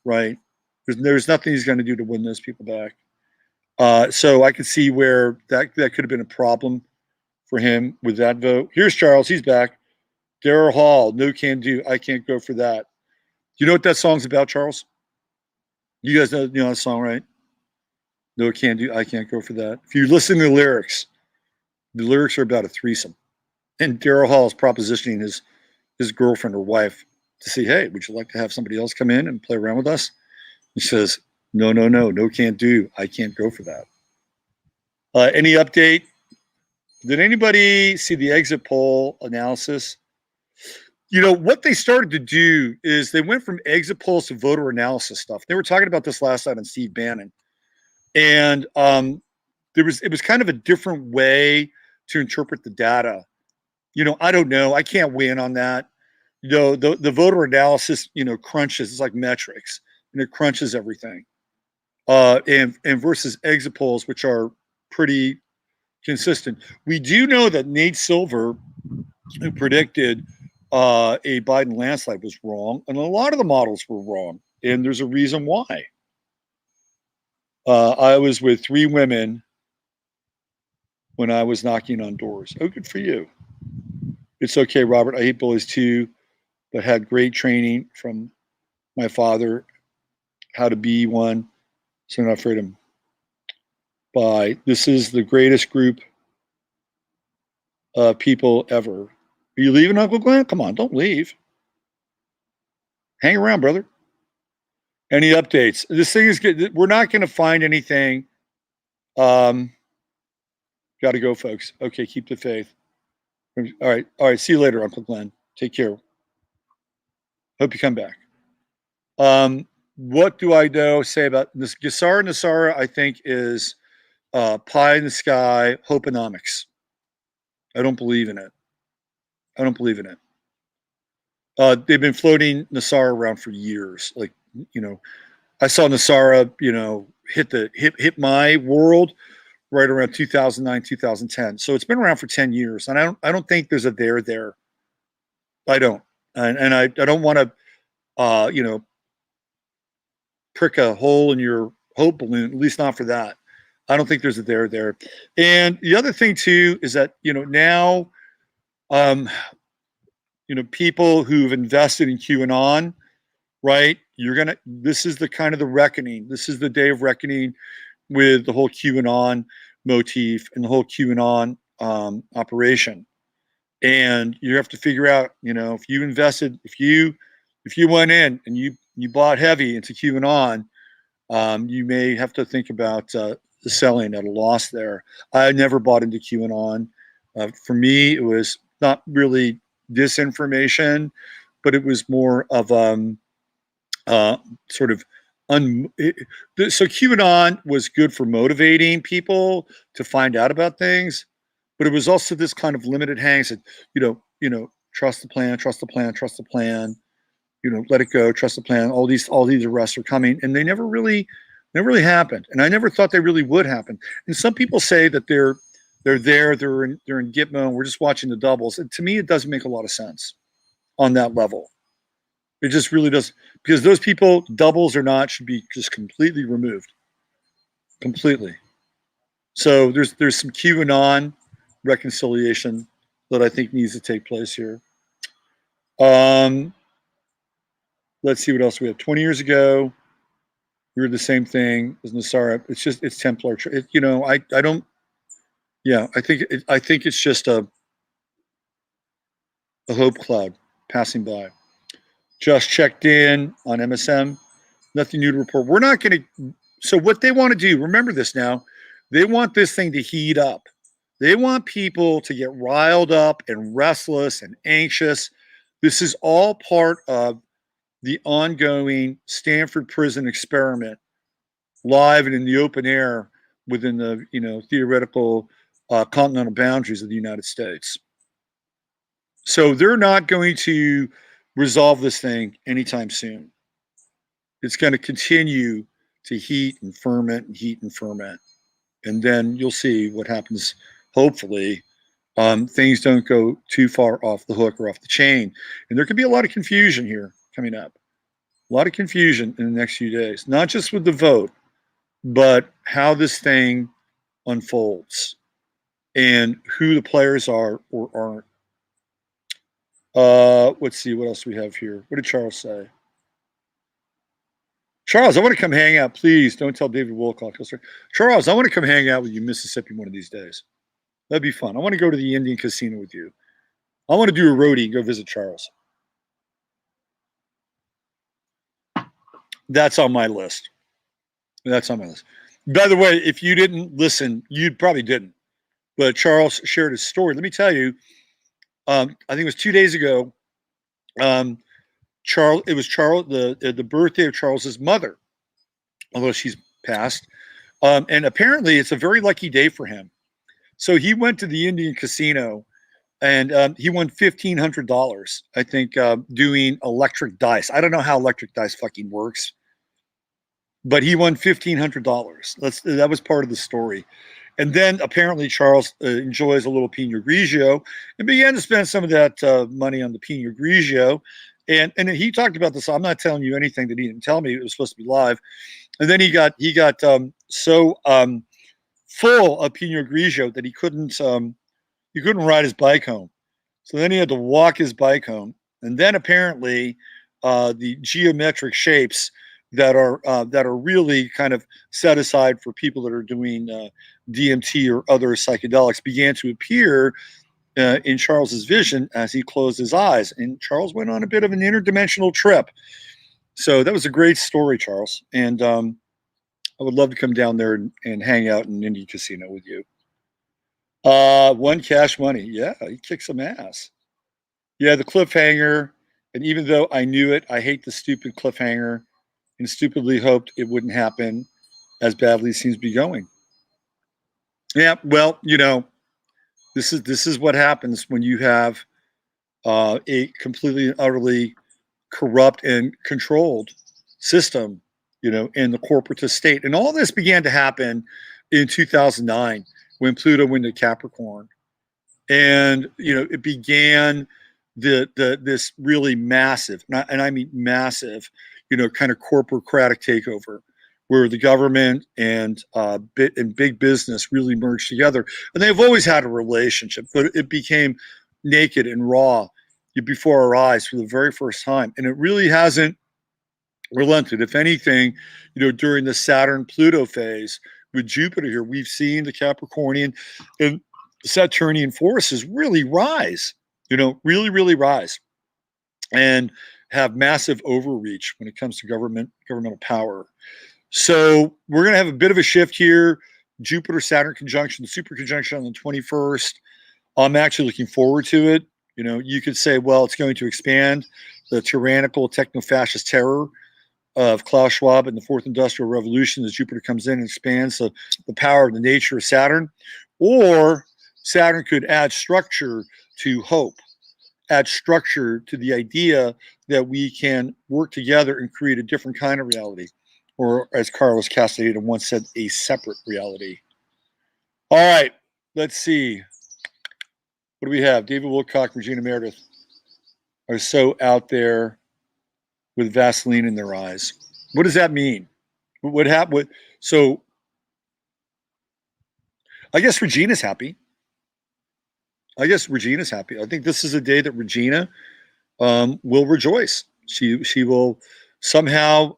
right? There's nothing he's going to do to win those people back. So I could see where that could have been a problem for him with that vote. Here's Charles. He's back. Darrell Hall. No can do. I can't go for that. Do you know what that song's about, Charles? You guys know that song, right? No can do. I can't go for that. If you listen to the lyrics are about a threesome. And Darrell Hall is propositioning his girlfriend or wife to say, hey, would you like to have somebody else come in and play around with us? He says, no, can't do. I can't go for that. Any update? Did anybody see the exit poll analysis? What they started to do is they went from exit polls to voter analysis stuff. They were talking about this last night on Steve Bannon. And it was kind of a different way to interpret the data. I don't know. I can't weigh in on that. The voter analysis, crunches. It's like metrics, and it crunches everything. And versus exit polls, which are pretty consistent. We do know that Nate Silver, who predicted a Biden landslide, was wrong, and a lot of the models were wrong. And there's a reason why. I was with 3 women when I was knocking on doors. Oh, good for you. It's okay, Robert. I hate bullies too, but had great training from my father how to be one. So I'm not afraid of him. Bye. This is the greatest group of people ever. Are you leaving, Uncle Glenn? Come on, don't leave. Hang around, brother. Any updates? This thing is good. We're not going to find anything. Got to go, folks. Okay, keep the faith. All right. See you later, Uncle Glenn. Take care. Hope you come back. What do I know? Say about this? Nasara, I think, is pie in the sky, hopeonomics. I don't believe in it. They've been floating Nasara around for years. Like, I saw Nasara, hit my world right around 2009, 2010. So it's been around for 10 years. And I don't think there's a there. I don't. And I don't want to, prick a hole in your hope balloon, at least not for that. I don't think there's a there. And the other thing too is that, now, people who've invested in QAnon, right? This is the kind of the reckoning. This is the day of reckoning with the whole QAnon motif and the whole QAnon operation. And you have to figure out, if you invested, if you went in and you bought heavy into QAnon, you may have to think about the selling at a loss there. I never bought into QAnon. For me, it was not really disinformation, but it was more of sort of so QAnon was good for motivating people to find out about things, but it was also this kind of limited hang. Said, trust the plan, let it go, trust the plan. All these arrests are coming, and they never really happened. And I never thought they really would happen. And some people say that they're in Gitmo, and we're just watching the doubles. And to me, it doesn't make a lot of sense on that level. It just really does, because those people, doubles or not, should be just completely removed. Completely. So there's some QAnon reconciliation that I think needs to take place here. Let's see what else we have. 20 years ago, we were the same thing as Nasara. It's Templar. I don't. Yeah, I think it's just a hope cloud passing by. Just checked in on MSM. Nothing new to report. We're not going to. So what they want to do, remember this now, they want this thing to heat up. They want people to get riled up and restless and anxious. This is all part of the ongoing Stanford prison experiment, live and in the open air within the theoretical continental boundaries of the United States. So they're not going to resolve this thing anytime soon. It's going to continue to heat and ferment. And then you'll see what happens. Hopefully, things don't go too far off the hook or off the chain. And there could be a lot of confusion here coming up. A lot of confusion in the next few days, not just with the vote, but how this thing unfolds and who the players are or aren't. Let's see what else we have here. What did Charles say? Charles, I want to come hang out. Please don't tell David Wilcock. Charles, I want to come hang out with you in Mississippi one of these days. That'd be fun. I want to go to the Indian casino with you. I want to do a roadie and go visit Charles. That's on my list. By the way, if you didn't listen, you probably didn't. But Charles shared his story. Let me tell you, I think it was 2 days ago. It was Charles, the birthday of Charles's mother, although she's passed. And apparently it's a very lucky day for him. So he went to the Indian casino and he won $1,500, I think, doing electric dice. I don't know how electric dice fucking works, but he won $1,500. That was part of the story. And then apparently Charles enjoys a little Pinot Grigio and began to spend some of that money on the Pinot Grigio. And he talked about this. I'm not telling you anything that he didn't tell me. It was supposed to be live. And then he got so full of Pinot Grigio that he couldn't ride his bike home. So then he had to walk his bike home. And then apparently the geometric shapes that are really kind of set aside for people that are doing DMT or other psychedelics began to appear in Charles's vision as he closed his eyes. And Charles went on a bit of an interdimensional trip. So that was a great story, Charles. And I would love to come down there and hang out in Indy Casino with you. One Cash Money. Yeah, he kicked some ass. Yeah, the cliffhanger. And even though I knew it, I hate the stupid cliffhanger and stupidly hoped it wouldn't happen as badly as it seems to be going. Yeah, well, this is what happens when you have a completely and utterly corrupt and controlled system, in the corporatist state. And all this began to happen in 2009 when Pluto went to Capricorn. And, it began this really massive, and I mean massive, kind of corporocratic takeover where the government and big business really merged together. And they've always had a relationship, but it became naked and raw before our eyes for the very first time. And it really hasn't relented. If anything, during the Saturn-Pluto phase with Jupiter here, we've seen the Capricornian and Saturnian forces really rise, really, really rise and have massive overreach when it comes to governmental power. So we're going to have a bit of a shift here. Jupiter-Saturn conjunction, the super conjunction on the 21st. I'm actually looking forward to it. You could say, well, it's going to expand the tyrannical techno-fascist terror of Klaus Schwab and the Fourth Industrial Revolution as Jupiter comes in and expands the power of the nature of Saturn. Or Saturn could add structure to hope, add structure to the idea that we can work together and create a different kind of reality. Or as Carlos Castaneda once said, a separate reality. All right, let's see. What do we have? David Wilcock, Regina Meredith are so out there with Vaseline in their eyes. What does that mean? What happened? So I guess Regina's happy. I think this is a day that Regina will rejoice. She will somehow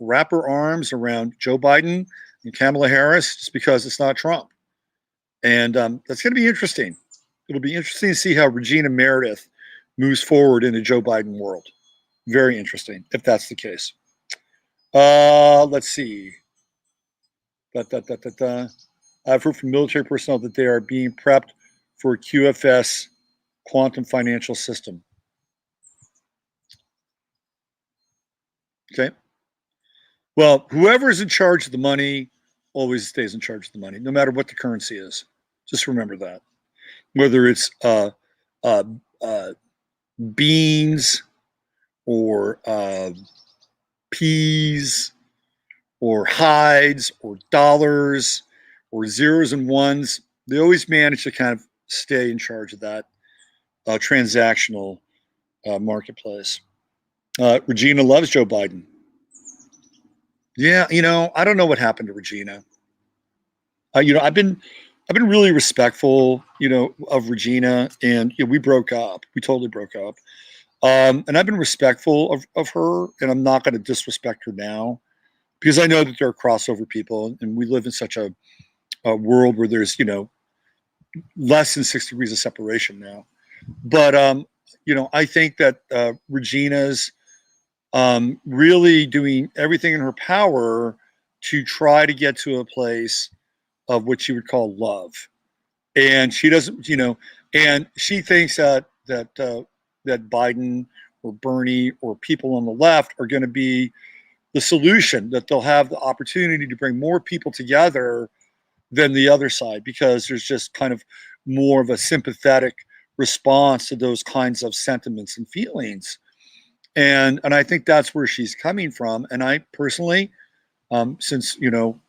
wrap her arms around Joe Biden and Kamala Harris just because it's not Trump. And that's going to be interesting. It'll be interesting to see how Regina Meredith moves forward in the Joe Biden world. Very interesting, if that's the case. Let's see. I've heard from military personnel that they are being prepped for QFS, quantum financial system. Okay. Well, whoever is in charge of the money always stays in charge of the money, no matter what the currency is. Just remember that. Whether it's beans or peas or hides or dollars or zeros and ones, they always manage to kind of stay in charge of that transactional marketplace. Regina loves Joe Biden. Yeah, I don't know what happened to Regina. I've been really respectful, of Regina, and we broke up. We totally broke up. And I've been respectful of her, and I'm not going to disrespect her now because I know that there are crossover people, and we live in such a world where there's, less than 6 degrees of separation now. But, I think that Regina's really doing everything in her power to try to get to a place of what she would call love. And she doesn't, and she thinks that Biden or Bernie or people on the left are going to be the solution, that they'll have the opportunity to bring more people together than the other side, because there's just kind of more of a sympathetic response to those kinds of sentiments and feelings. And I think that's where she's coming from. And I personally, since, you know,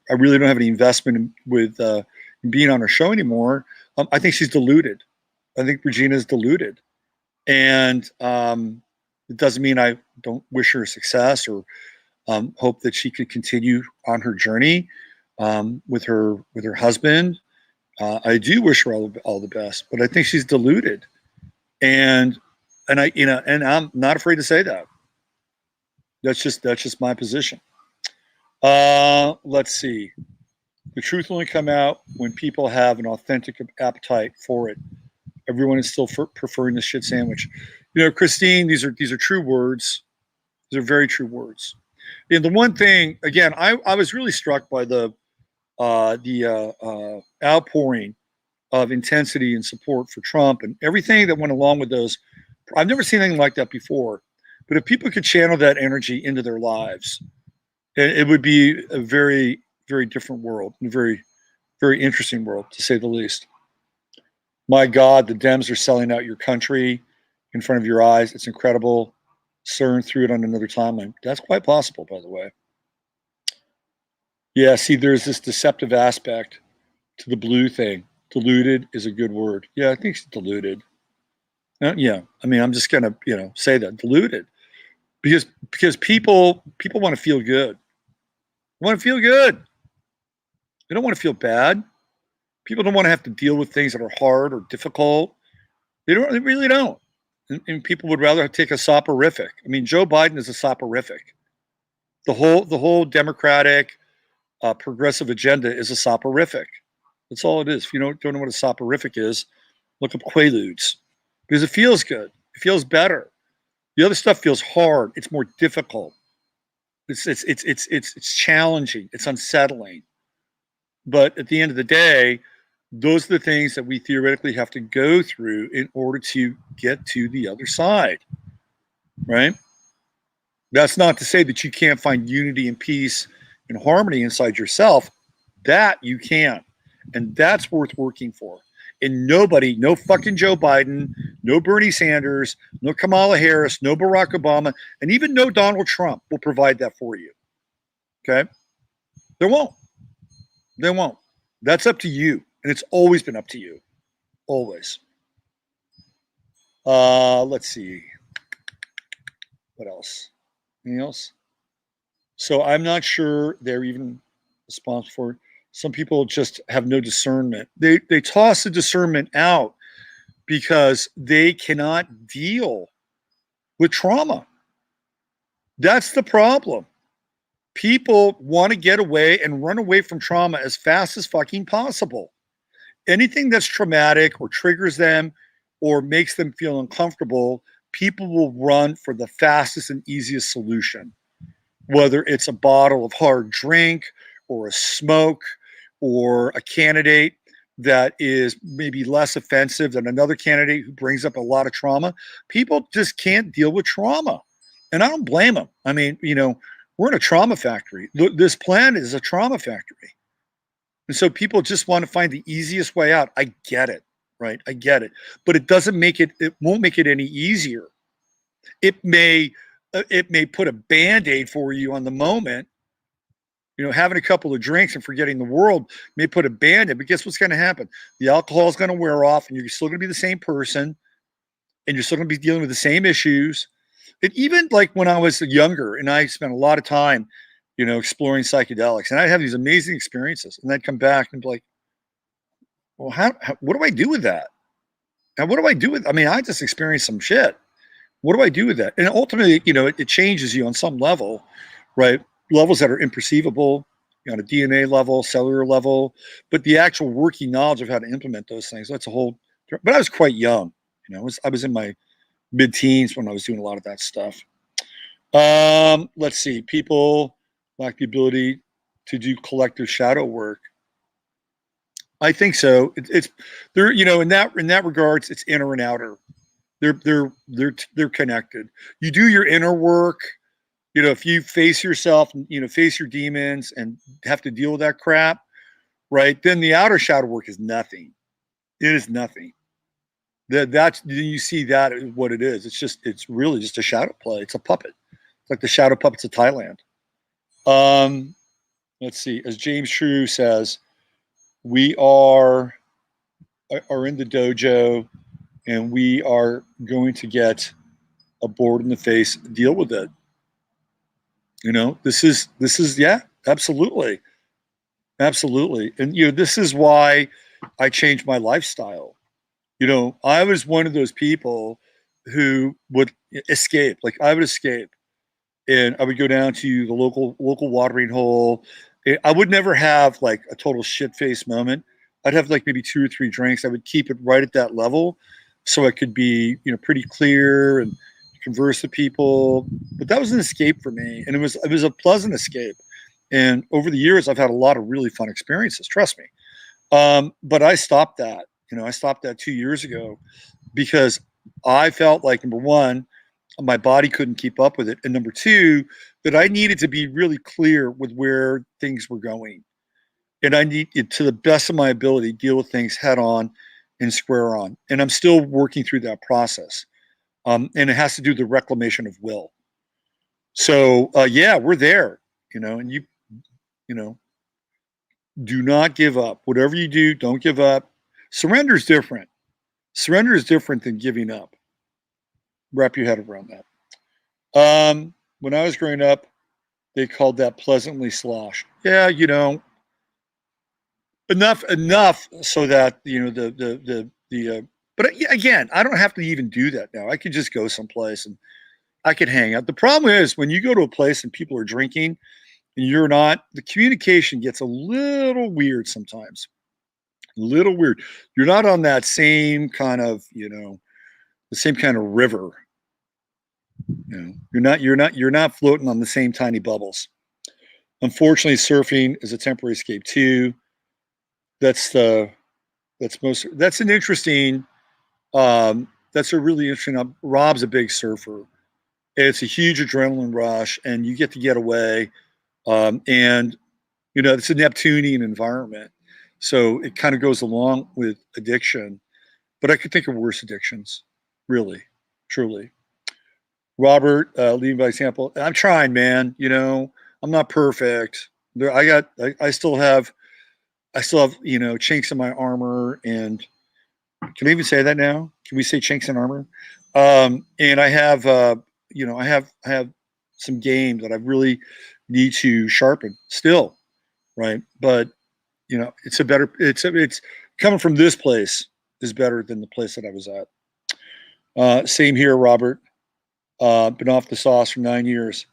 I really don't have any investment with being on her show anymore, I think she's deluded. I think Regina's deluded. And it doesn't mean I don't wish her success or hope that she could continue on her journey with her husband. I do wish her all the best, but I think she's deluded. And I, you know, and I'm not afraid to say that. That's just my position. Let's see. The truth will only come out when people have an authentic appetite for it. Everyone is still preferring the shit sandwich. You know, Christine, these are true words. These are very true words. And the one thing, again, I was really struck by the outpouring of intensity and support for Trump and everything that went along with those. I've never seen anything like that before. But if people could channel that energy into their lives, it would be a very, very different world, a very, very interesting world, to say the least. My God, the Dems are selling out your country in front of your eyes. It's incredible. CERN threw it on another timeline. That's quite possible, by the way. Yeah, see, there's this deceptive aspect to the blue thing. Deluded is a good word. Yeah, I think it's deluded. Yeah, I mean, I'm just gonna, you know, say that, deluded, because people want to feel good. They want to feel good. They don't want to feel bad. People don't want to have to deal with things that are hard or difficult. They don't. They really don't. And people would rather take a soporific. I mean, Joe Biden is a soporific. The whole Democratic progressive agenda is a soporific. That's all it is. If you don't know what a soporific is, look up Quaaludes, because it feels good. It feels better. The other stuff feels hard. It's more difficult. It's challenging. It's unsettling. But at the end of the day, those are the things that we theoretically have to go through in order to get to the other side, right? That's not to say that you can't find unity and peace and harmony inside yourself. That you can. And that's worth working for. And nobody, no fucking Joe Biden, no Bernie Sanders, no Kamala Harris, no Barack Obama, and even no Donald Trump will provide that for you. Okay? They won't. They won't. That's up to you. And it's always been up to you. Always. Let's see. What else? Anything else? So I'm not sure they're even responsible for it. Some people just have no discernment. They toss the discernment out because they cannot deal with trauma. That's the problem. People want to get away and run away from trauma as fast as fucking possible. Anything that's traumatic or triggers them or makes them feel uncomfortable, people will run for the fastest and easiest solution. Whether it's a bottle of hard drink or a smoke or a candidate that is maybe less offensive than another candidate who brings up a lot of trauma, people just can't deal with trauma. And I don't blame them. I mean, you know, we're in a trauma factory. This planet is a trauma factory. And so people just want to find the easiest way out. I get it, right? I get it. But it doesn't make it, it won't make it any easier. It may put a Band-Aid for you on the moment. You know, having a couple of drinks and forgetting the world may put a Band-Aid, but guess what's going to happen? The alcohol is going to wear off and you're still going to be the same person and you're still going to be dealing with the same issues. And even like when I was younger and I spent a lot of time, you know, exploring psychedelics, and I'd have these amazing experiences, and I'd come back and be like, well, what do I do with that? And what do I do with, I mean, I just experienced some shit. What do I do with that? And ultimately, you know, it changes you on some level, right? Levels that are imperceivable, on a DNA level, cellular level, but the actual working knowledge of how to implement those things, that's a whole, but I was quite young, you know, I was in my mid-teens when I was doing a lot of that stuff. Let's see, people lack the ability to do collective shadow work. I think so. It's there, you know, in that regards, it's inner and outer. They're connected. You do your inner work, if you face yourself, face your demons and have to deal with that crap, right? Then the outer shadow work is nothing. It is nothing. That's you see that is what it is. It's really just a shadow play. It's a puppet. It's like the shadow puppets of Thailand. Um, let's see. As James True says, we are in the dojo, and we are going to get a board in the face. Deal with it. This is yeah, absolutely, absolutely. And this is why I changed my lifestyle. I was one of those people who would escape. Like I would escape, and I would go down to the local watering hole. I would never have like a total shit face moment. I'd have like maybe 2 or 3 drinks. I would keep it right at that level, so I could be pretty clear and converse with people. But that was an escape for me, and it was a pleasant escape. And over the years, I've had a lot of really fun experiences. Trust me. But I stopped that. I stopped that 2 years ago because I felt like, number one, my body couldn't keep up with it, and number two, that I needed to be really clear with where things were going, and I need to the best of my ability deal with things head on and square on. And I'm still working through that process, and it has to do with the reclamation of will. So yeah, we're there, and you know do not give up. Whatever you do, don't give up. Surrender is different. Surrender is different than giving up. Wrap your head around that. When I was growing up, they called that pleasantly sloshed. Yeah, enough so that but again, I don't have to even do that now. I could just go someplace and I could hang out. The problem is when you go to a place and people are drinking and you're not, the communication gets a little weird sometimes. A little weird. You're not on that same kind of, the same kind of river. You're not floating on the same tiny bubbles. Unfortunately, surfing is a temporary escape too. That's the that's an interesting that's a really interesting. Rob's a big surfer. It's a huge adrenaline rush, and you get to get away. And it's a Neptunian environment, so it kind of goes along with addiction. But I could think of worse addictions, really, truly. Robert, leading by example. I'm trying, man. I'm not perfect. I still have chinks in my armor, and can I even say that now? Can we say chinks in armor? And I have some game that I really need to sharpen still, right? But it's coming from this place is better than the place that I was at. Same here, Robert. Been off the sauce for 9 years,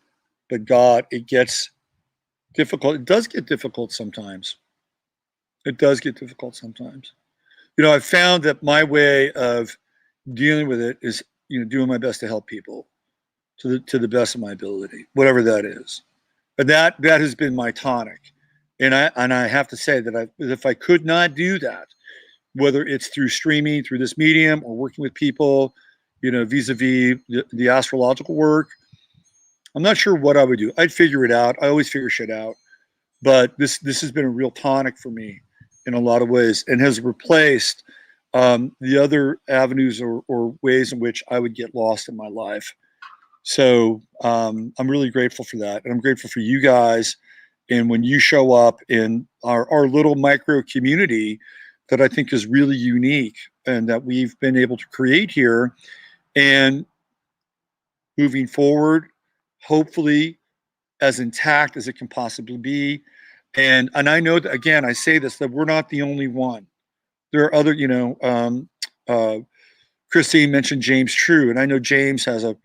but God, it gets difficult. It does get difficult sometimes. It does get difficult sometimes. I've found that my way of dealing with it is, doing my best to help people to the best of my ability, whatever that is. But that has been my tonic, and I have to say that if I could not do that, whether it's through streaming, through this medium, or working with people, vis-a-vis the astrological work, I'm not sure what I would do. I'd figure it out. I always figure shit out. But this has been a real tonic for me in a lot of ways, and has replaced the other avenues or ways in which I would get lost in my life. So I'm really grateful for that, and I'm grateful for you guys. And when you show up in our little micro community that I think is really unique and that we've been able to create here, and moving forward, hopefully as intact as it can possibly be. And I know that, again, I say this, that we're not the only one. There are other, Christine mentioned James True, and I know James has a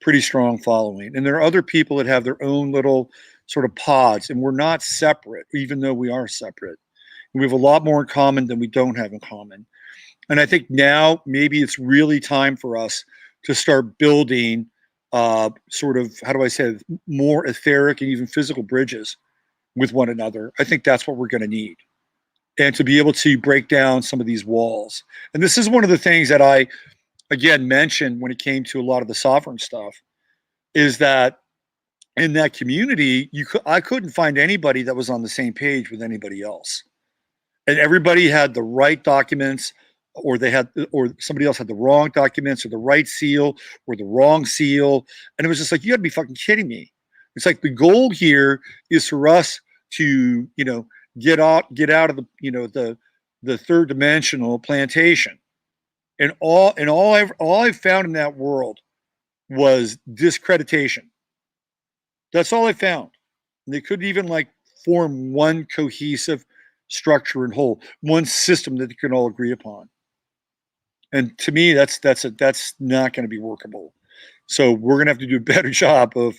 pretty strong following. And there are other people that have their own little sort of pods, and we're not separate, even though we are separate. And we have a lot more in common than we don't have in common. And I think now maybe it's really time for us to start building sort of, how do I say it, more etheric and even physical bridges with one another. I think that's what we're going to need. And to be able to break down some of these walls. And this is one of the things that I, again, mentioned when it came to a lot of the sovereign stuff, is that in that community, I couldn't find anybody that was on the same page with anybody else. And everybody had the right documents, or somebody else had the wrong documents, or the right seal or the wrong seal. And it was just like, you gotta be fucking kidding me. It's like the goal here is for us to, get out of the third dimensional plantation. And all I've found in that world was discreditation. That's all I found. And they couldn't even like form one cohesive structure and whole, one system that they can all agree upon. And to me, that's not going to be workable. So we're going to have to do a better job of,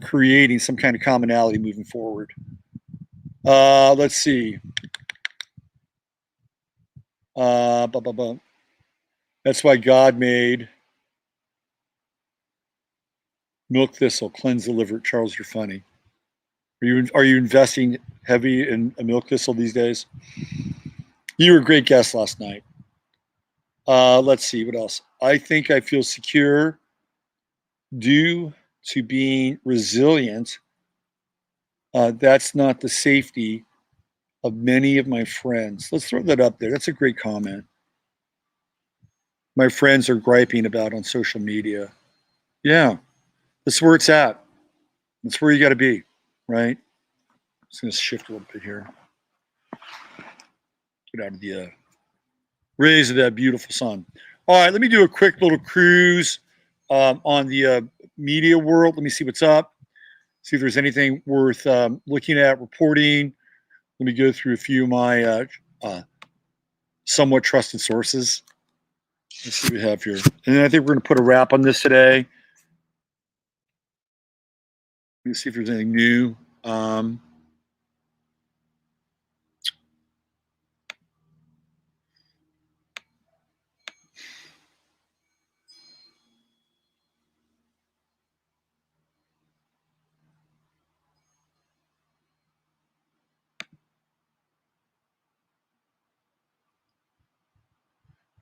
creating some kind of commonality moving forward. Let's see. That's why God made milk thistle, cleanse the liver. Charles, you're funny. Are you investing heavy in a milk thistle these days? You were a great guest last night. Let's see what else. I think I feel secure due to being resilient. That's not the safety of many of my friends. Let's throw that up there. That's a great comment. My friends are griping about on social media. Yeah, that's where it's at. That's where you got to be, right? I'm just going to shift a little bit here. Get out of the rays of that beautiful sun. All right, let me do a quick little cruise on the media world. Let me see what's up. See if there's anything worth looking at, reporting. Let me go through a few of my somewhat trusted sources. Let's see what we have here. And then I think we're going to put a wrap on this today. Let me see if there's anything new.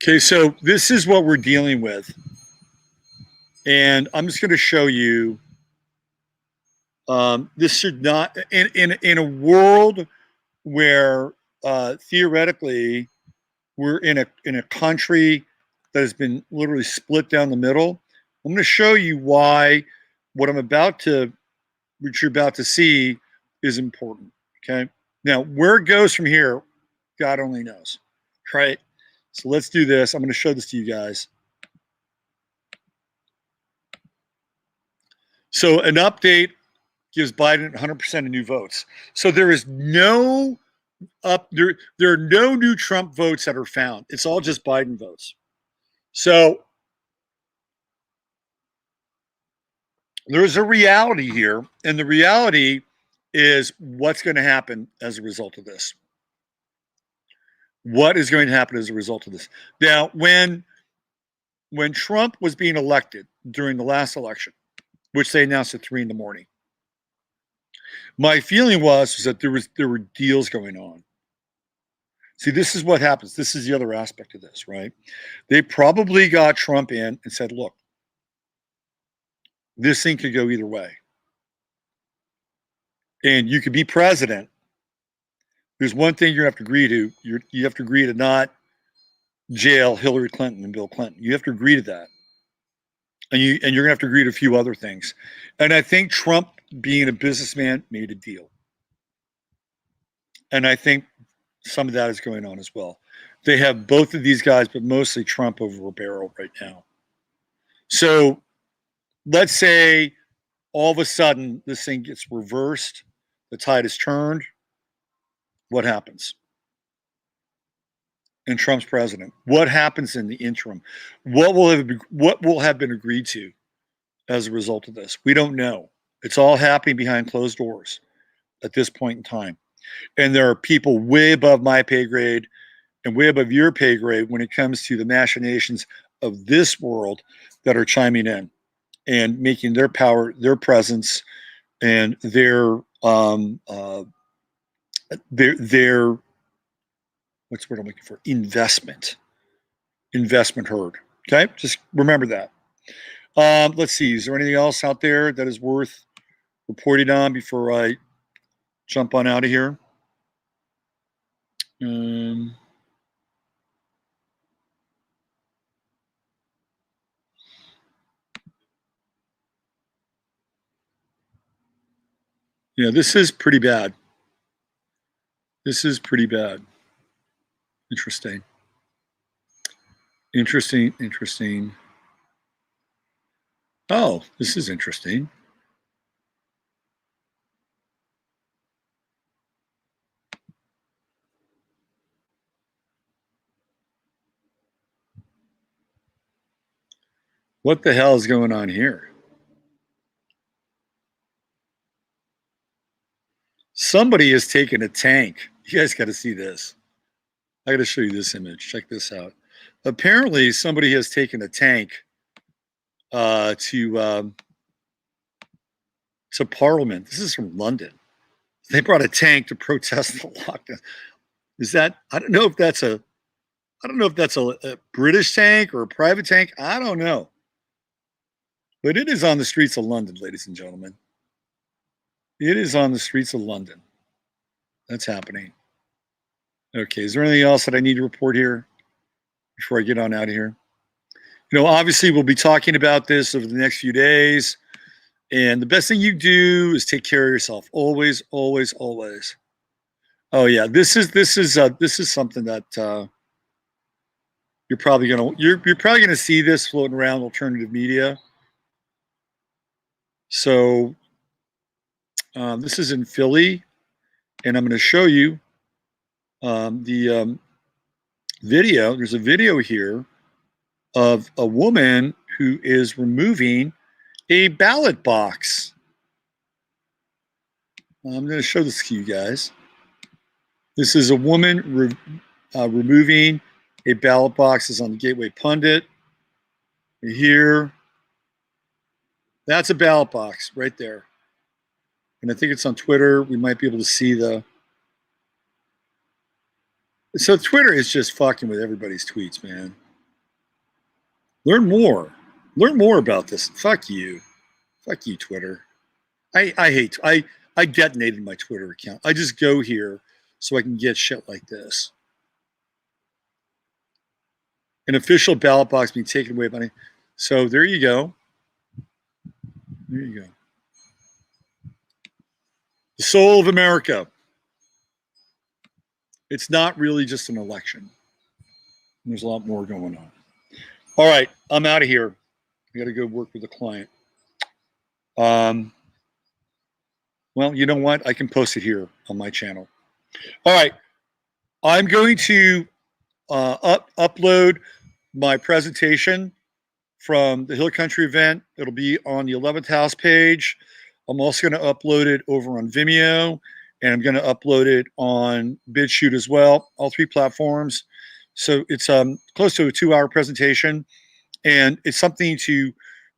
Okay, so this is what we're dealing with. And I'm just going to show you. This should not, in a world where theoretically we're in a country that has been literally split down the middle. I'm going to show you why what you're about to see is important. Okay. Now, where it goes from here, God only knows. Right. So let's do this. I'm going to show this to you guys. So an update gives Biden 100% of new votes. So there is no there are no new Trump votes that are found. It's all just Biden votes. So there's a reality here, and the reality is what's going to happen as a result of this. What is going to happen as a result of this? Now, when Trump was being elected during the last election, which they announced at 3 a.m, my feeling was that there were deals going on. See, this is what happens. This is the other aspect of this, right? They probably got Trump in and said, look, this thing could go either way. And you could be president. There's one thing you have to agree to. You have to agree to not jail Hillary Clinton and Bill Clinton. You have to agree to that. And you're going to have to agree to a few other things. And I think Trump, being a businessman, made a deal. And I think some of that is going on as well. They have both of these guys, but mostly Trump over a barrel right now. So let's say all of a sudden this thing gets reversed, the tide is turned. What happens? And Trump's president. What happens in the interim? What will have been agreed to as a result of this? We don't know. It's all happening behind closed doors at this point in time. And there are people way above my pay grade and way above your pay grade when it comes to the machinations of this world that are chiming in and making their power, their presence, and their what's the word I'm looking for? Investment heard. Okay, just remember that. Let's see. Is there anything else out there that is worth reporting on before I jump on out of here? Yeah, this is pretty bad. This is pretty bad. Interesting. Interesting. Oh, this is interesting. What the hell is going on here? Somebody has taken a tank. You guys got to see this. I got to show you this image. Check this out. Apparently, somebody has taken a tank to Parliament. This is from London. They brought a tank to protest the lockdown. Is that? I don't know if that's a British tank or a private tank. I don't know. But it is on the streets of London, ladies and gentlemen. It is on the streets of London. That's happening. Okay, is there anything else that I need to report here before I get on out of here? You know, obviously we'll be talking about this over the next few days. And the best thing you do is take care of yourself. Always. Oh yeah, this is something that you're probably gonna see this floating around alternative media. So this is in Philly, and I'm going to show you the video. There's a video here of a woman who is removing a ballot box. I'm going to show this to you guys. This is a woman removing a ballot box. This is on the Gateway Pundit. Here, that's a ballot box right there. And I think it's on Twitter. We might be able to see the. So Twitter is just fucking with everybody's tweets, man. Learn more. Learn more about this. Fuck you, Twitter. I detonated my Twitter account. I just go here so I can get shit like this. An official ballot box being taken away by. So there you go. There you go. The soul of America. It's not really just an election. There's a lot more going on. All right, I'm out of here. I got to go work with a client. Well, you know what? I can post it here on my channel. All right, I'm going to upload my presentation from the Hill Country event. It'll be on the 11th House page. I'm also going to upload it over on Vimeo, and I'm going to upload it on BitChute as well, all three platforms. So it's close to a 2-hour presentation, and it's something to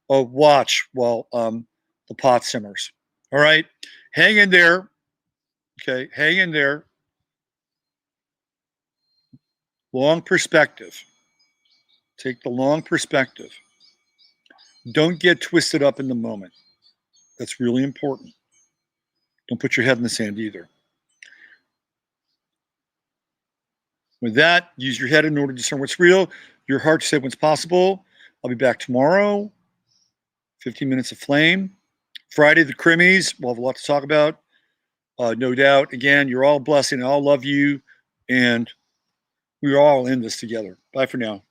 watch while the pot simmers. All right, hang in there. Okay, hang in there. Long perspective. Take the long perspective. Don't get twisted up in the moment. That's really important. Don't put your head in the sand either. With that, use your head in order to discern what's real, your heart to say what's possible. I'll be back tomorrow. 15 minutes of flame. Friday, the Crimmies. We'll have a lot to talk about. No doubt. Again, you're all a blessing. I all love you. And we're all in this together. Bye for now.